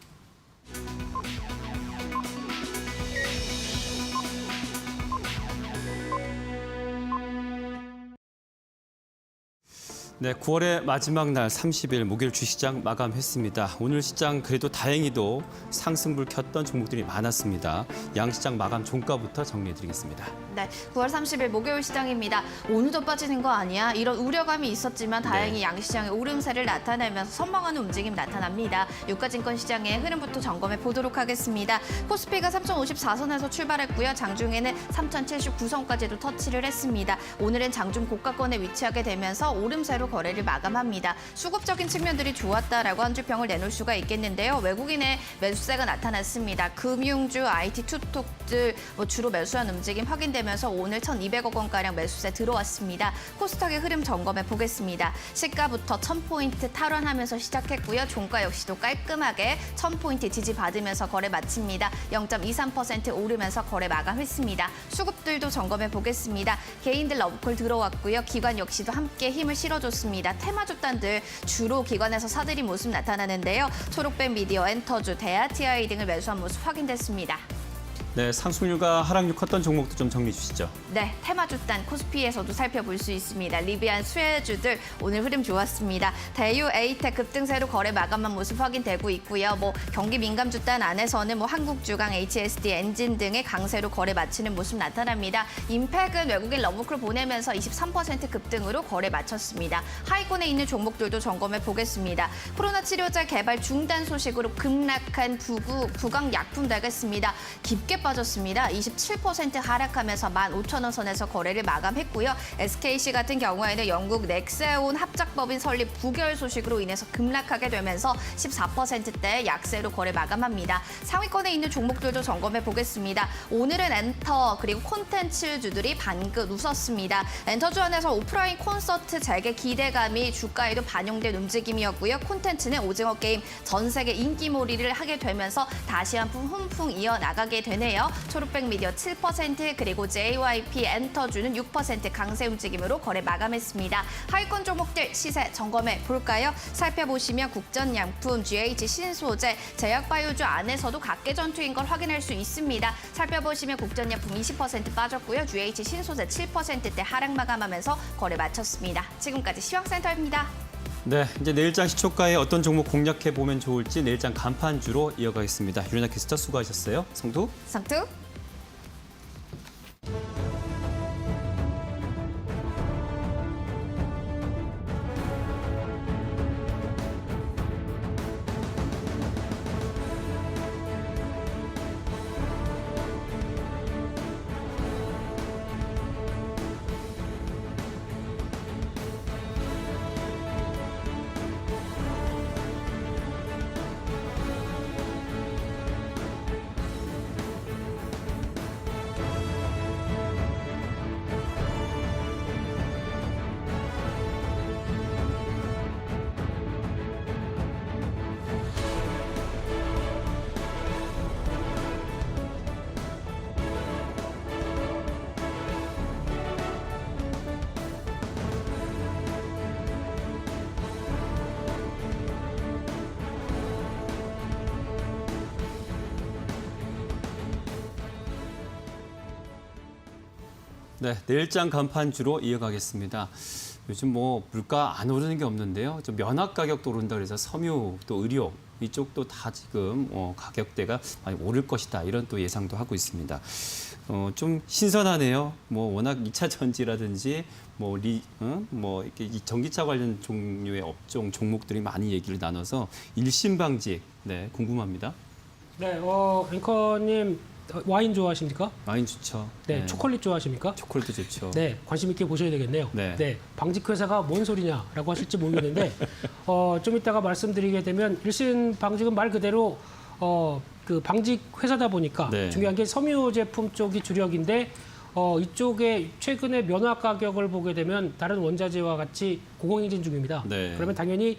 네, 9월의 마지막 날 30일 목요일 주시장 마감했습니다. 오늘 시장 그래도 다행히도 상승불 켰던 종목들이 많았습니다. 양시장 마감 종가부터 정리해드리겠습니다. 네, 9월 30일 목요일 시장입니다. 오늘도 빠지는 거 아니야? 이런 우려감이 있었지만 다행히 양시장의 오름세를 나타내면서 선방하는 움직임 나타납니다. 유가증권 시장의 흐름부터 점검해 보도록 하겠습니다. 코스피가 3,054선에서 출발했고요. 장중에는 3,079선까지도 터치를 했습니다. 오늘은 장중 고가권에 위치하게 되면서 오름세로 거래를 마감합니다. 수급적인 측면들이 좋았다라고 한 줄 평을 내놓을 수가 있겠는데요. 외국인의 매수세가 나타났습니다. 금융주, IT, 투톡들 주로 매수한 움직임 확인되면서 오늘 1,200억 원가량 매수세 들어왔습니다. 코스닥의 흐름 점검해 보겠습니다. 시가부터 1,000포인트 탈환하면서 시작했고요. 종가 역시도 깔끔하게 1,000포인트 지지받으면서 거래 마칩니다. 0.23% 오르면서 거래 마감했습니다. 수급들도 점검해 보겠습니다. 개인들 러브콜 들어왔고요. 기관 역시도 함께 힘을 실어줬습니다. 테마주단들 주로 기관에서 사들인 모습 나타나는데요. 초록뱀 미디어, 엔터주, 대하, TI 등을 매수한 모습 확인됐습니다. 네, 상승률과 하락률 컸던 종목도 좀 정리해 주시죠. 네, 테마주단 코스피에서도 살펴볼 수 있습니다. 리비안 수혜주들 오늘 흐름 좋았습니다. 대유, 에이텍 급등세로 거래 마감한 모습 확인되고 있고요. 경기 민감주단 안에서는 한국주강, HSD, 엔진 등의 강세로 거래 마치는 모습 나타납니다. 임팩은 외국인 러브콜 보내면서 23% 급등으로 거래 마쳤습니다. 하위권에 있는 종목들도 점검해 보겠습니다. 코로나 치료제 개발 중단 소식으로 급락한 부강 약품 되겠습니다. 깊게 빠졌습니다. 27% 하락하면서 15,000원 선에서 거래를 마감했고요. SKC 같은 경우에는 영국 넥세온 합작법인 설립 부결 소식으로 인해서 급락하게 되면서 14%대 약세로 거래 마감합니다. 상위권에 있는 종목들도 점검해 보겠습니다. 오늘은 엔터 그리고 콘텐츠주들이 반급 웃었습니다. 엔터주 안에서 오프라인 콘서트 재개 기대감이 주가에도 반영된 움직임이었고요. 콘텐츠는 오징어 게임 전 세계 인기몰이를 하게 되면서 다시 한번 훈풍 이어나가게 되네요. 초록백 미디어 7% 그리고 JYP 엔터주는 6% 강세 움직임으로 거래 마감했습니다. 하위권 종목들 시세 점검해 볼까요? 살펴보시면 국전양품, GH 신소재, 제약바이오주 안에서도 각계전투인 걸 확인할 수 있습니다. 살펴보시면 국전양품 20% 빠졌고요. GH 신소재 7%대 하락 마감하면서 거래 마쳤습니다. 지금까지 시황센터입니다. 네, 이제 내일장 시초가에 어떤 종목 공략해 보면 좋을지 내일장 간판주로 이어가겠습니다. 유리나 캐스터 수고하셨어요. 성두. 상투. 네, 내일장 간판주로 이어가겠습니다. 요즘 물가 안 오르는 게 없는데요. 좀 면학 가격도 오른다 그래서 섬유 또 의료 이쪽도 다 지금 가격대가 많이 오를 것이다 이런 또 예상도 하고 있습니다. 좀 신선하네요. 워낙 2차 전지라든지 이렇게 이 전기차 관련 종류의 업종 종목들이 많이 얘기를 나눠서 일심방지 궁금합니다. 네, 앵커님 와인 좋아하십니까? 와인 좋죠. 네, 초콜릿 좋아하십니까? 초콜릿도 좋죠. 네, 관심 있게 보셔야 되겠네요. 네. 방직 회사가 뭔 소리냐라고 하실지 모르겠는데 좀 이따가 말씀드리게 되면 일신 방직은 말 그대로 그 방직 회사다 보니까 네. 중요한 게 섬유 제품 쪽이 주력인데 이쪽에 최근에 면화 가격을 보게 되면 다른 원자재와 같이 고공행진 중입니다. 네. 그러면 당연히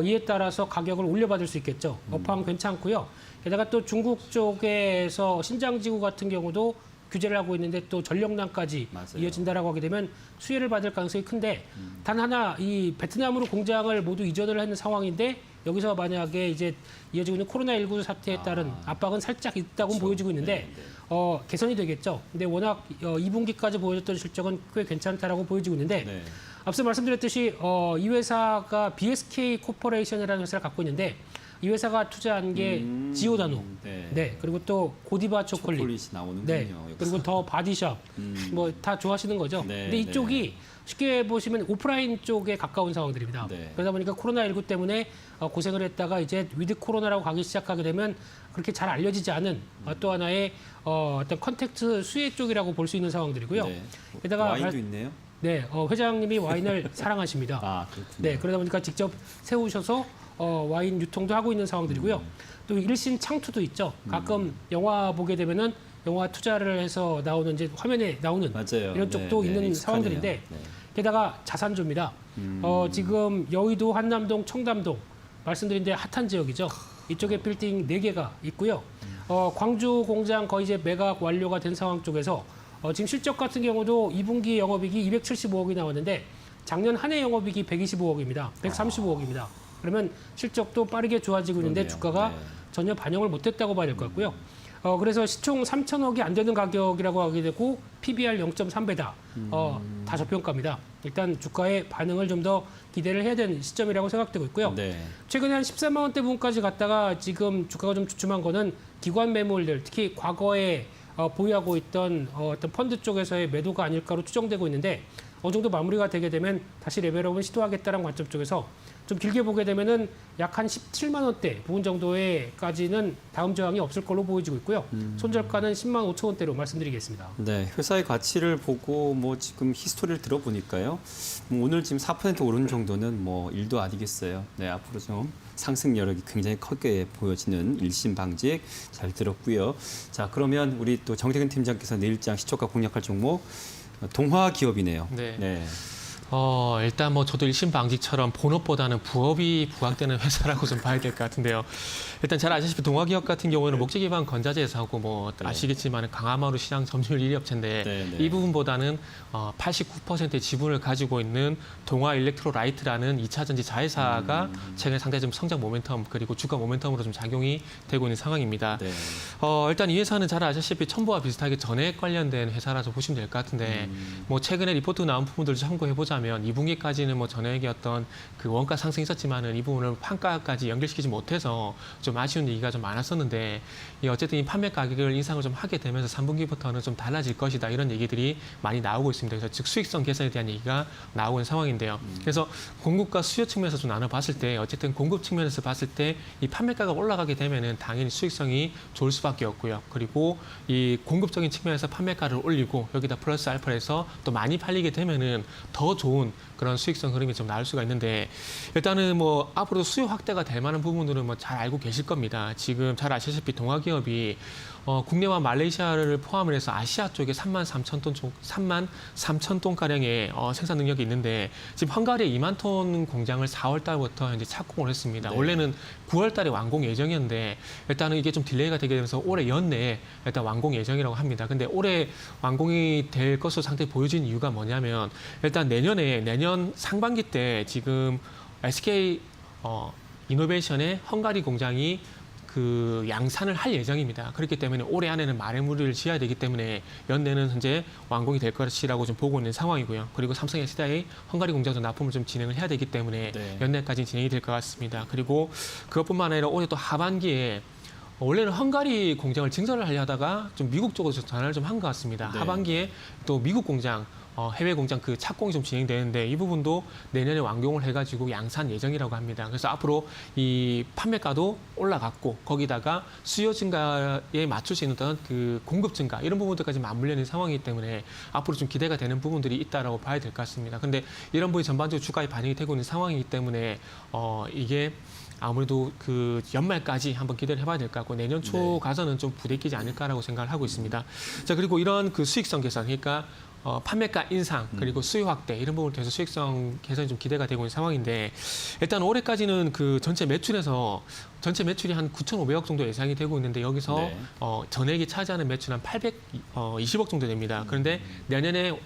이에 따라서 가격을 올려받을 수 있겠죠. 업황 괜찮고요. 게다가 또 중국 쪽에서 신장지구 같은 경우도 규제를 하고 있는데 또 전력난까지 맞아요. 이어진다라고 하게 되면 수혜를 받을 가능성이 큰데 단 하나 이 베트남으로 공장을 모두 이전을 하는 상황인데 여기서 만약에 이제 이어지고 있는 코로나19 사태에 따른 압박은 살짝 있다고 보여지고 있는데 개선이 되겠죠. 근데 워낙 2분기까지 보여줬던 실적은 꽤 괜찮다라고 보여지고 있는데 네. 앞서 말씀드렸듯이 이 회사가 BSK 코퍼레이션이라는 회사를 갖고 있는데 이 회사가 투자한 게 지오다노, 네. 그리고 또 고디바 초콜릿, 초콜릿이 나오는군요. 네, 그리고 더 바디샵, 뭐 다 좋아하시는 거죠. 네, 근데 이쪽이 쉽게 보시면 오프라인 쪽에 가까운 상황들입니다. 네. 그러다 보니까 코로나19 때문에 고생을 했다가 이제 위드 코로나라고 가기 시작하게 되면 그렇게 잘 알려지지 않은 또 하나의 어떤 컨택트 수혜 쪽이라고 볼 수 있는 상황들이고요. 네. 게다가 와인도 있네요. 네, 회장님이 와인을 사랑하십니다. 아, 그렇군요. 네, 그러다 보니까 직접 세우셔서 와인 유통도 하고 있는 상황들이고요. 또 일신 창투도 있죠. 가끔 영화 보게 되면은 영화 투자를 해서 나오는 이제 화면에 나오는 맞아요. 이런 쪽도 네, 있는 네, 상황들인데 익숙하네요. 네. 게다가 자산주입니다. 지금 여의도, 한남동, 청담동 말씀드린 데 핫한 지역이죠. 이쪽에 빌딩 4개가 있고요. 광주 공장 거의 이제 매각 완료가 된 상황 쪽에서 지금 실적 같은 경우도 2분기 영업이익이 275억이 나왔는데 작년 한 해 영업이익이 125억입니다. 135억입니다. 그러면 실적도 빠르게 좋아지고 있는데 그러네요. 주가가 네. 전혀 반영을 못했다고 봐야 될 것 같고요. 그래서 시총 3천억이 안 되는 가격이라고 하게 되고 PBR 0.3배다. 다 저평가입니다. 일단 주가의 반응을 좀 더 기대를 해야 되는 시점이라고 생각되고 있고요. 네. 최근에 한 13만 원대 부분까지 갔다가 지금 주가가 좀 주춤한 거는 기관 매물들, 특히 과거에 보유하고 있던 어떤 펀드 쪽에서의 매도가 아닐까로 추정되고 있는데 어느 정도 마무리가 되게 되면 다시 레벨업을 시도하겠다는 관점 쪽에서 좀 길게 보게 되면은 약 한 17만 원대 부분 정도에까지는 다음 저항이 없을 걸로 보여지고 있고요. 손절가는 10만 5천 원대로 말씀드리겠습니다. 네, 회사의 가치를 보고 뭐 지금 히스토리를 들어보니까요. 뭐 오늘 지금 4% 오른 정도는 뭐 일도 아니겠어요. 네, 앞으로 좀 상승 여력이 굉장히 크게 보여지는 일신방직 잘 들었고요. 자, 그러면 우리 또 정태근 팀장께서 내일장 시초가 공략할 종목 동화기업이네요. 네. 일단 뭐 저도 일신방직처럼 본업보다는 부업이 부각되는 회사라고 좀 봐야 될 것 같은데요. 일단 잘 아시다시피 동화기업 같은 경우에는 목재 기반 건자재 회사고 뭐 아시겠지만 강화마루 시장 점유율 1위 업체인데 네. 이 부분보다는 89%의 지분을 가지고 있는 동화 일렉트로라이트라는 2차 전지 자회사가 최근 상당히 좀 성장 모멘텀 그리고 주가 모멘텀으로 좀 작용이 되고 있는 상황입니다. 네. 일단 이 회사는 잘 아시다시피 첨보와 비슷하게 전액 관련된 회사라서 보시면 될 것 같은데 뭐 최근에 리포트 나온 부분들을 참고해 보자면 2분기까지는 뭐 전액의 어떤 그 원가 상승이 있었지만은 이 부분을 판가까지 연결시키지 못해서 좀 아쉬운 얘기가 좀 많았었는데 어쨌든 이 판매 가격을 인상을 좀 하게 되면서 3분기부터는 좀 달라질 것이다 이런 얘기들이 많이 나오고 있습니다. 그래서 즉 수익성 개선에 대한 얘기가 나오고 있는 상황인데요. 그래서 공급과 수요 측면에서 좀 나눠봤을 때 어쨌든 공급 측면에서 봤을 때 이 판매가가 올라가게 되면은 당연히 수익성이 좋을 수밖에 없고요. 그리고 이 공급적인 측면에서 판매가를 올리고 여기다 플러스 알파해서 또 많이 팔리게 되면은 더 좋은 그런 수익성 흐름이 좀 나올 수가 있는데 일단은 뭐 앞으로 수요 확대가 될 만한 부분들은 뭐 잘 알고 계실 겁니다. 지금 잘 아시다시피 동화기업이 국내와 말레이시아를 포함을 해서 아시아 쪽에 3만 3천 톤 가량의 생산 능력이 있는데 지금 헝가리에 2만 톤 공장을 4월 달부터 이제 착공을 했습니다. 네. 원래는 9월 달에 완공 예정이었는데 일단은 이게 좀 딜레이가 되게 되면서 올해 연내에 일단 완공 예정이라고 합니다. 근데 올해 완공이 될 것으로 상당히 보여진 이유가 뭐냐면 일단 내년 상반기 때 지금 SK 이노베이션의 헝가리 공장이 그 양산을 할 예정입니다. 그렇기 때문에 올해 안에는 마무리를 지어야 되기 때문에 연내는 현재 완공이 될 것이라고 좀 보고 있는 상황이고요. 그리고 삼성 SDI 헝가리 공장도 납품을 좀 진행을 해야 되기 때문에 네. 연내까지 진행이 될 것 같습니다. 그리고 그것뿐만 아니라 올해 또 하반기에 원래는 헝가리 공장을 증설을 하려 하다가 좀 미국 쪽으로 전환을 좀 한 것 같습니다. 네. 하반기에 또 미국 공장 해외 공장 그 착공이 좀 진행되는데 이 부분도 내년에 완공을 해가지고 양산 예정이라고 합니다. 그래서 앞으로 이 판매가도 올라갔고 거기다가 수요 증가에 맞출 수 있는 어떤 그 공급 증가 이런 부분들까지 맞물려 있는 상황이기 때문에 앞으로 좀 기대가 되는 부분들이 있다라고 봐야 될 것 같습니다. 근데 이런 부분이 전반적으로 주가에 반영이 되고 있는 상황이기 때문에 이게 아무래도 그 연말까지 한번 기대를 해봐야 될 것 같고 내년 초 네. 가서는 좀 부대끼지 않을까라고 생각을 하고 있습니다. 자 그리고 이런 그 수익성 개선 그러니까 판매가 인상 그리고 수요 확대 이런 부분을 통해서 수익성 개선이 좀 기대가 되고 있는 상황인데 일단 올해까지는 그 전체 매출이 한 9,500억 정도 예상이 되고 있는데 여기서 네. 전액이 차지하는 매출 한 820억 정도 됩니다. 그런데 내년에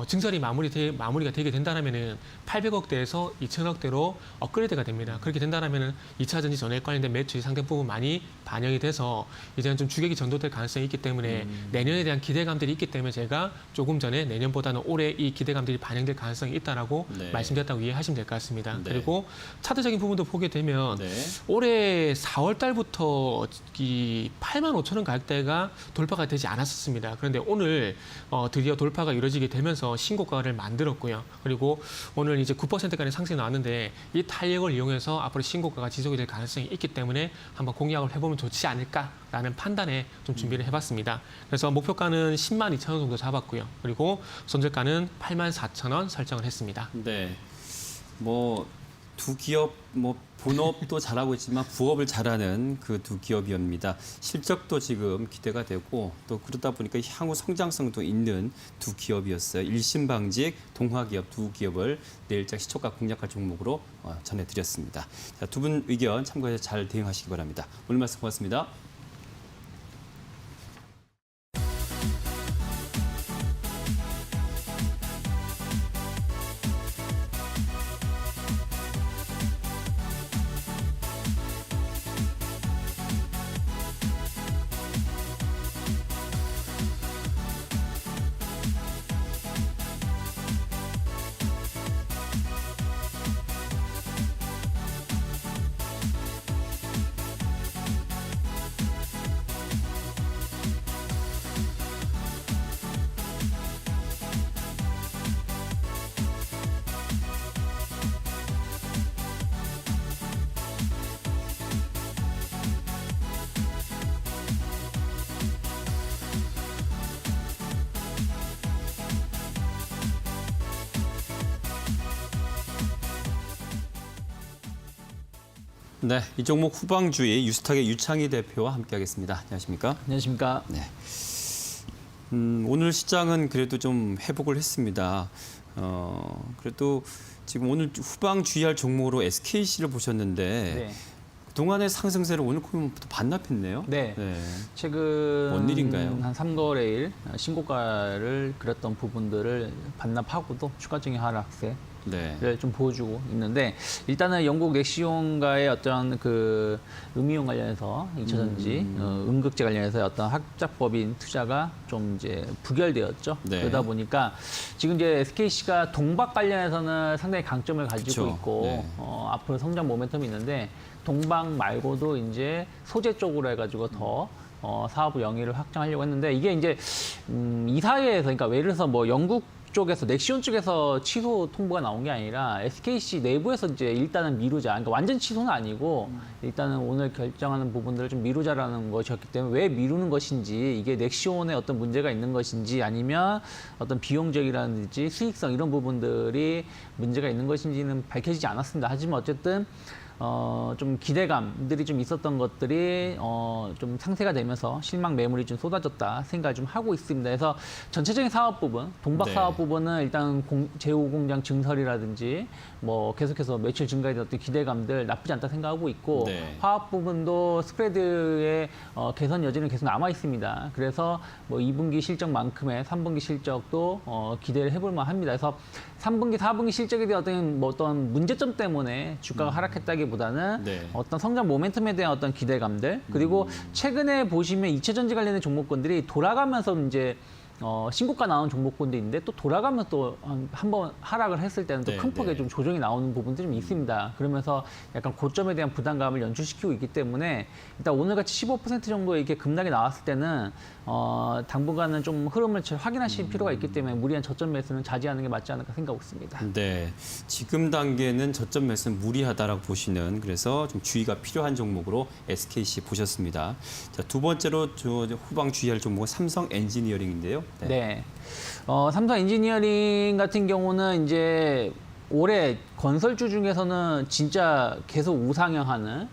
증설이 마무리가 되게 된다면은 800억대에서 2천억대로 업그레이드가 됩니다. 그렇게 된다면은 2차 전지 전액 관련된 매출이 상당 부분 많이 반영이 돼서 이제는 좀 주객이 전도될 가능성이 있기 때문에 내년에 대한 기대감들이 있기 때문에 제가 조금 전에 내년보다는 올해 이 기대감들이 반영될 가능성이 있다라고 네. 말씀드렸다고 이해하시면 될 것 같습니다. 네. 그리고 차트적인 부분도 보게 되면 네. 올해 4월 달부터 이 8만 5천 원 가격대가 돌파가 되지 않았었습니다. 그런데 오늘 드디어 돌파가 이루어지게 되면서 신고가를 만들었고요. 그리고 오늘 이제 9%까지 상승이 나왔는데 이 탄력을 이용해서 앞으로 신고가가 지속이 될 가능성이 있기 때문에 한번 공략을 해보면 좋지 않을까라는 판단에 좀 준비를 해봤습니다. 그래서 목표가는 10만 2천 원 정도 잡았고요. 그리고 손절가는 8만 4천 원 설정을 했습니다. 네. 뭐 두 기업 본업도 잘하고 있지만 부업을 잘하는 그 두 기업이옵니다. 실적도 지금 기대가 되고 또 그러다 보니까 향후 성장성도 있는 두 기업이었어요. 일신방직, 동화기업 두 기업을 내일장 시초가 공략할 종목으로 전해드렸습니다. 자, 두 분 의견 참고해서 잘 대응하시기 바랍니다. 오늘 말씀 고맙습니다. 네, 이 종목 후방주의 유스탁의 유창희 대표와 함께하겠습니다. 안녕하십니까? 안녕하십니까? 네. 오늘 시장은 그래도 좀 회복을 했습니다. 그래도 지금 오늘 후방 주의할 종목으로 SKC를 보셨는데 네. 그동안의 상승세를 오늘 보면부터 반납했네요. 네. 최근 뭔 일인가요? 한 3거래일 신고가를 그렸던 부분들을 반납하고도 추가적인 하락세 네. 를 좀 보여주고 있는데 일단은 영국 넥시온과의 어떤 그 음이온 관련해서 2차 전지 음극재 관련해서 어떤 합작법인 투자가 좀 이제 부결되었죠. 네. 그러다 보니까 지금 이제 SKC가 동박 관련해서는 상당히 강점을 가지고 그쵸. 있고 네. 앞으로 성장 모멘텀이 있는데 동박 말고도 이제 소재 쪽으로 해가지고 더 사업 영위를 확장하려고 했는데 이게 이제 이 사회에서 그러니까 예를 들어서 뭐 영국 쪽에서 넥시온 쪽에서 취소 통보가 나온 게 아니라 SKC 내부에서 이제 일단은 미루자. 그러니까 완전 취소는 아니고 일단은 오늘 결정하는 부분들을 좀 미루자라는 것이었기 때문에 왜 미루는 것인지 이게 넥시온에 어떤 문제가 있는 것인지 아니면 어떤 비용적이라든지 수익성 이런 부분들이 문제가 있는 것인지는 밝혀지지 않았습니다. 하지만 어쨌든 좀 기대감들이 좀 있었던 것들이 좀 상쇄가 되면서 실망 매물이 좀 쏟아졌다 생각을 좀 하고 있습니다. 그래서 전체적인 사업 부분, 동박 네. 사업 부분은 일단 제5공장 증설이라든지 뭐 계속해서 매출 증가에 대한 어떤 기대감들 나쁘지 않다 생각하고 있고 네. 화학 부분도 스프레드의 개선 여지는 계속 남아 있습니다. 그래서 뭐 2분기 실적만큼의 3분기 실적도 기대를 해볼 만합니다. 그래서 3분기, 4분기 실적에 대한 어떤 문제점 때문에 주가가 하락했다기보다는 네. 어떤 성장 모멘텀에 대한 어떤 기대감들 그리고 최근에 보시면 2차 전지 관련된 종목군들이 돌아가면서 이제 신고가 나온 종목군들인데 또 돌아가면 또 한 번 하락을 했을 때는 또 네, 큰 폭의 네. 좀 조정이 나오는 부분들이 좀 있습니다. 그러면서 약간 고점에 대한 부담감을 연출시키고 있기 때문에 일단 오늘같이 15% 정도 이렇게 급락이 나왔을 때는 당분간은 좀 흐름을 잘 확인하실 필요가 있기 때문에 무리한 저점 매수는 자제하는 게 맞지 않을까 생각하고 있습니다. 네, 지금 단계는 저점 매수는 무리하다라고 보시는 그래서 좀 주의가 필요한 종목으로 SKC 보셨습니다. 자, 두 번째로 저 후방 주의할 종목은 삼성 엔지니어링인데요. 네. 삼성 엔지니어링 같은 경우는 이제 올해 건설주 중에서는 진짜 계속 우상향하는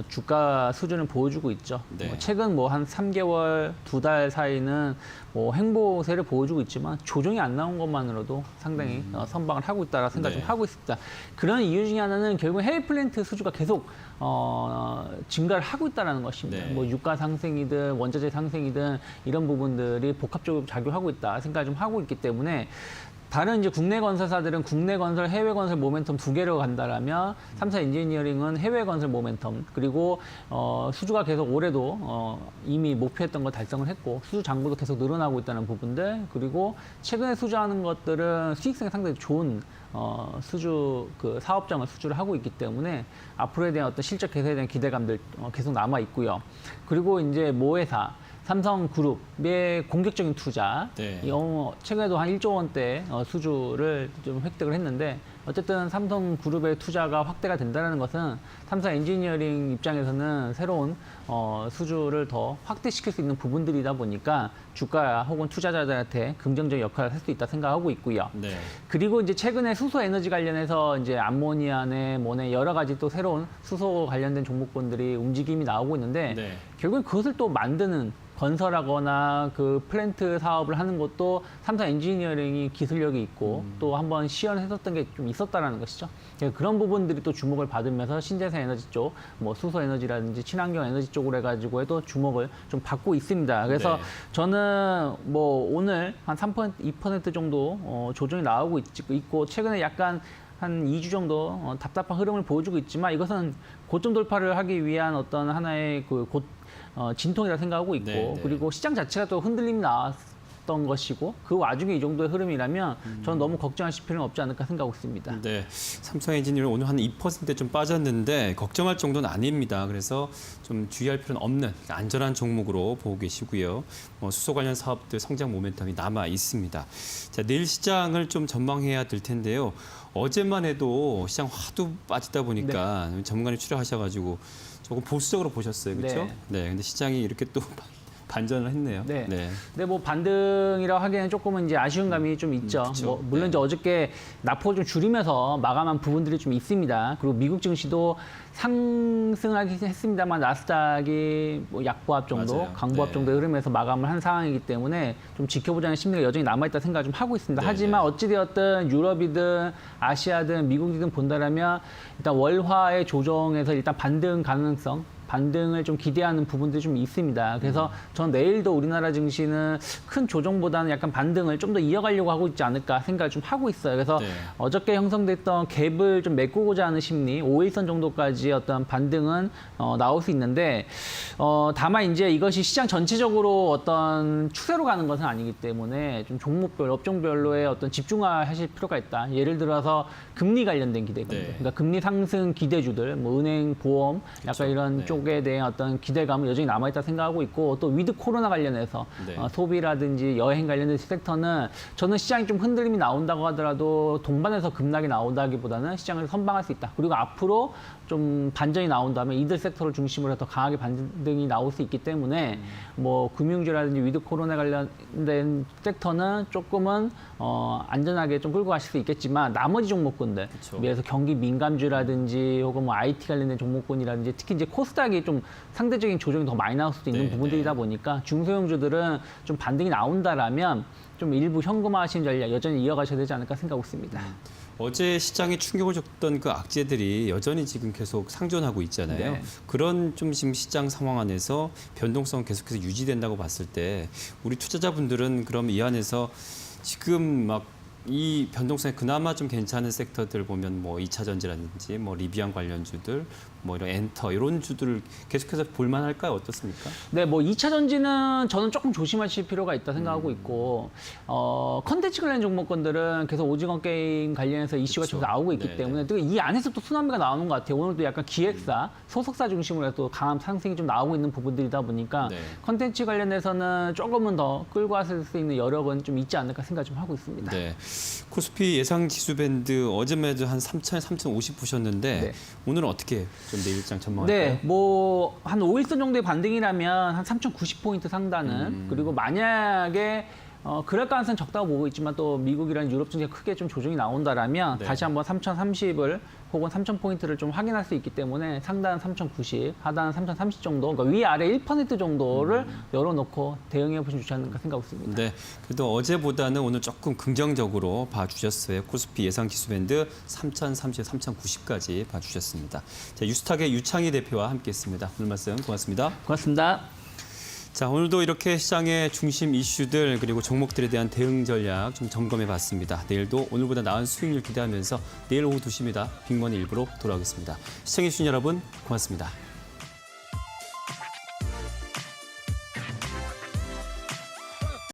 주가 수준을 보여주고 있죠. 네. 최근 뭐 한 3개월, 2달 사이는 뭐 행보세를 보여주고 있지만 조정이 안 나온 것만으로도 상당히 선방을 하고 있다라 생각 좀 네. 하고 있습니다. 그런 이유 중에 하나는 결국 해외 플랜트 수주가 계속 증가를 하고 있다는 것입니다. 네. 뭐 유가 상승이든 원자재 상승이든 이런 부분들이 복합적으로 작용하고 있다 생각을 좀 하고 있기 때문에 다른 이제 국내 건설사들은 국내 건설, 해외 건설 모멘텀 두 개로 간다라면 삼성 엔지니어링은 해외 건설 모멘텀 그리고 수주가 계속 올해도 이미 목표했던 거 달성을 했고 수주 잔고도 계속 늘어나고 있다는 부분들 그리고 최근에 수주하는 것들은 수익성이 상당히 좋은 수주 그 사업장을 수주를 하고 있기 때문에 앞으로에 대한 어떤 실적 개선에 대한 기대감들 계속 남아 있고요. 그리고 이제 모회사 삼성그룹의 공격적인 투자, 네. 최근에도 한 1조 원대 수주를 좀 획득을 했는데 어쨌든 삼성그룹의 투자가 확대가 된다는 것은 삼성 엔지니어링 입장에서는 새로운 수주를 더 확대시킬 수 있는 부분들이다 보니까 주가 혹은 투자자들한테 긍정적 역할을 할 수 있다 생각하고 있고요. 네. 그리고 이제 최근에 수소 에너지 관련해서 이제 암모니아네 뭐네 여러 가지 또 새로운 수소 관련된 종목군들이 움직임이 나오고 있는데 네. 결국엔 그것을 또 만드는 건설하거나 그 플랜트 사업을 하는 것도 삼성 엔지니어링이 기술력이 있고 또 한번 시연했었던 게 좀 있었다라는 것이죠. 그런 부분들이 또 주목을 받으면서 신재생 에너지 쪽, 뭐 수소 에너지라든지 친환경 에너지 쪽으로 해가지고 해도 주목을 좀 받고 있습니다. 그래서 네. 저는 뭐 오늘 한 3%, 2% 정도 조정이 나오고 있고 최근에 약간 한 2주 정도 답답한 흐름을 보여주고 있지만 이것은 고점 돌파를 하기 위한 어떤 하나의 진통이라 생각하고 있고 네, 네. 그리고 시장 자체가 또 흔들림이 나왔던 것이고 그 와중에 이 정도의 흐름이라면 저는 너무 걱정하실 필요는 없지 않을까 생각하고 있습니다. 네, 삼성 엔지니어링 오늘 한 2% 좀 빠졌는데 걱정할 정도는 아닙니다. 그래서 좀 주의할 필요는 없는 안전한 종목으로 보고 계시고요. 수소 관련 사업들 성장 모멘텀이 남아 있습니다. 자, 내일 시장을 좀 전망해야 될 텐데요. 어제만 해도 시장 하도 빠지다 보니까 전문가님 출연하셔가지고 조금 보수적으로 보셨어요, 그렇죠? 네. 근데 시장이 이렇게 또 반전을 했네요. 네. 근데 뭐 반등이라고 하기에는 조금은 이제 아쉬운 감이 좀 있죠. 그쵸. 뭐 물론 네. 이제 어저께 낙폭을 좀 줄이면서 마감한 부분들이 좀 있습니다. 그리고 미국 증시도 상승하긴 했습니다만 나스닥이 뭐 약보합 정도, 맞아요. 강보합 네. 정도의 흐름에서 마감을 한 상황이기 때문에 좀 지켜보자는 심리가 여전히 남아있다 생각을 좀 하고 있습니다. 네, 하지만 네. 어찌되었든 유럽이든 아시아든 미국이든 본다라면 일단 월화의 조정에서 일단 반등 가능성 반등을 좀 기대하는 부분들이 좀 있습니다. 그래서 전 내일도 우리나라 증시는 큰 조정보다는 약간 반등을 좀 더 이어가려고 하고 있지 않을까 생각을 좀 하고 있어요. 그래서 네. 어저께 형성됐던 갭을 좀 메꾸고자 하는 심리, 5일선 정도까지 어떤 반등은 나올 수 있는데 다만 이제 이것이 시장 전체적으로 어떤 추세로 가는 것은 아니기 때문에 좀 종목별, 업종별로의 어떤 집중하실 필요가 있다. 예를 들어서 금리 관련된 기대감들, 네. 그러니까 금리 상승 기대주들, 뭐 은행, 보험, 약간 그렇죠. 이런 네. 쪽에 대한 어떤 기대감은 여전히 남아있다 생각하고 있고 또 위드 코로나 관련해서 네. 소비라든지 여행 관련된 섹터는 저는 시장이 좀 흔들림이 나온다고 하더라도 동반해서 급락이 나온다기보다는 시장을 선방할 수 있다. 그리고 앞으로 좀 반전이 나온다면 이들 섹터를 중심으로 더 강하게 반등이 나올 수 있기 때문에 뭐 금융주라든지 위드 코로나 관련된 섹터는 조금은 안전하게 좀 끌고 가실 수 있겠지만 나머지 종목군들, 그쵸. 예를 들어서 경기 민감주라든지 혹은 뭐 IT 관련된 종목군이라든지 특히 이제 코스닥이 좀 상대적인 조정이 더 많이 나올 수도 있는 네, 부분들이다 네. 보니까 중소형주들은 좀 반등이 나온다라면 좀 일부 현금화하신 전략 여전히 이어가셔야 되지 않을까 생각하고 있습니다. 어제 시장에 충격을 줬던 그 악재들이 여전히 지금 계속 상존하고 있잖아요. 네. 그런 좀 지금 시장 상황 안에서 변동성 계속해서 유지된다고 봤을 때 우리 투자자분들은 그럼 이 안에서 지금 막 이 변동성이 그나마 좀 괜찮은 섹터들 보면 뭐 2차 전지라든지 뭐 리비안 관련주들 뭐 이런 엔터 이런 주들을 계속해서 볼만할까요? 어떻습니까? 네, 뭐 2차 전지는 저는 조금 조심하실 필요가 있다 생각하고 있고 컨텐츠 관련 종목군들은 계속 오징어 게임 관련해서 이슈가 그쵸. 계속 나오고 있기 네, 때문에 또 이 안에서 또 순환매가 나오는 것 같아요. 오늘도 약간 기획사, 소속사 중심으로 해서 또 강한 상승이 좀 나오고 있는 부분들이다 보니까 네. 컨텐츠 관련해서는 조금은 더 끌고 갔을 수 있는 여력은 좀 있지 않을까 생각 좀 하고 있습니다. 네. 코스피 예상 지수 밴드 어제만 해도 한 3,050 보셨는데 네. 오늘은 어떻게 좀 내일장 전망할까요? 네, 뭐 한 5일선 정도의 반등이라면 한 3,090포인트 상단은 그리고 만약에 그럴 가능성은 적다고 보고 있지만 또 미국이랑 유럽 증시가 크게 좀 조정이 나온다라면 네. 다시 한번 3,030을 혹은 3,000포인트를 좀 확인할 수 있기 때문에 상단 3,090, 하단 3,030 정도, 그러니까 위아래 1% 정도를 열어놓고 대응해 보시면 좋지 않을까 생각하고 있습니다. 네, 그래도 어제보다는 오늘 조금 긍정적으로 봐주셨어요. 코스피 예상 지수밴드 3,030, 3,090까지 봐주셨습니다. 자, 유스탁의 유창희 대표와 함께했습니다. 오늘 말씀 고맙습니다. 고맙습니다. 자, 오늘도 이렇게 시장의 중심 이슈들 그리고 종목들에 대한 대응 전략 좀 점검해 봤습니다. 내일도 오늘보다 나은 수익률 기대하면서 내일 오후 2시입니다. 빅머니 일부로 돌아오겠습니다. 시청해주신 여러분 고맙습니다.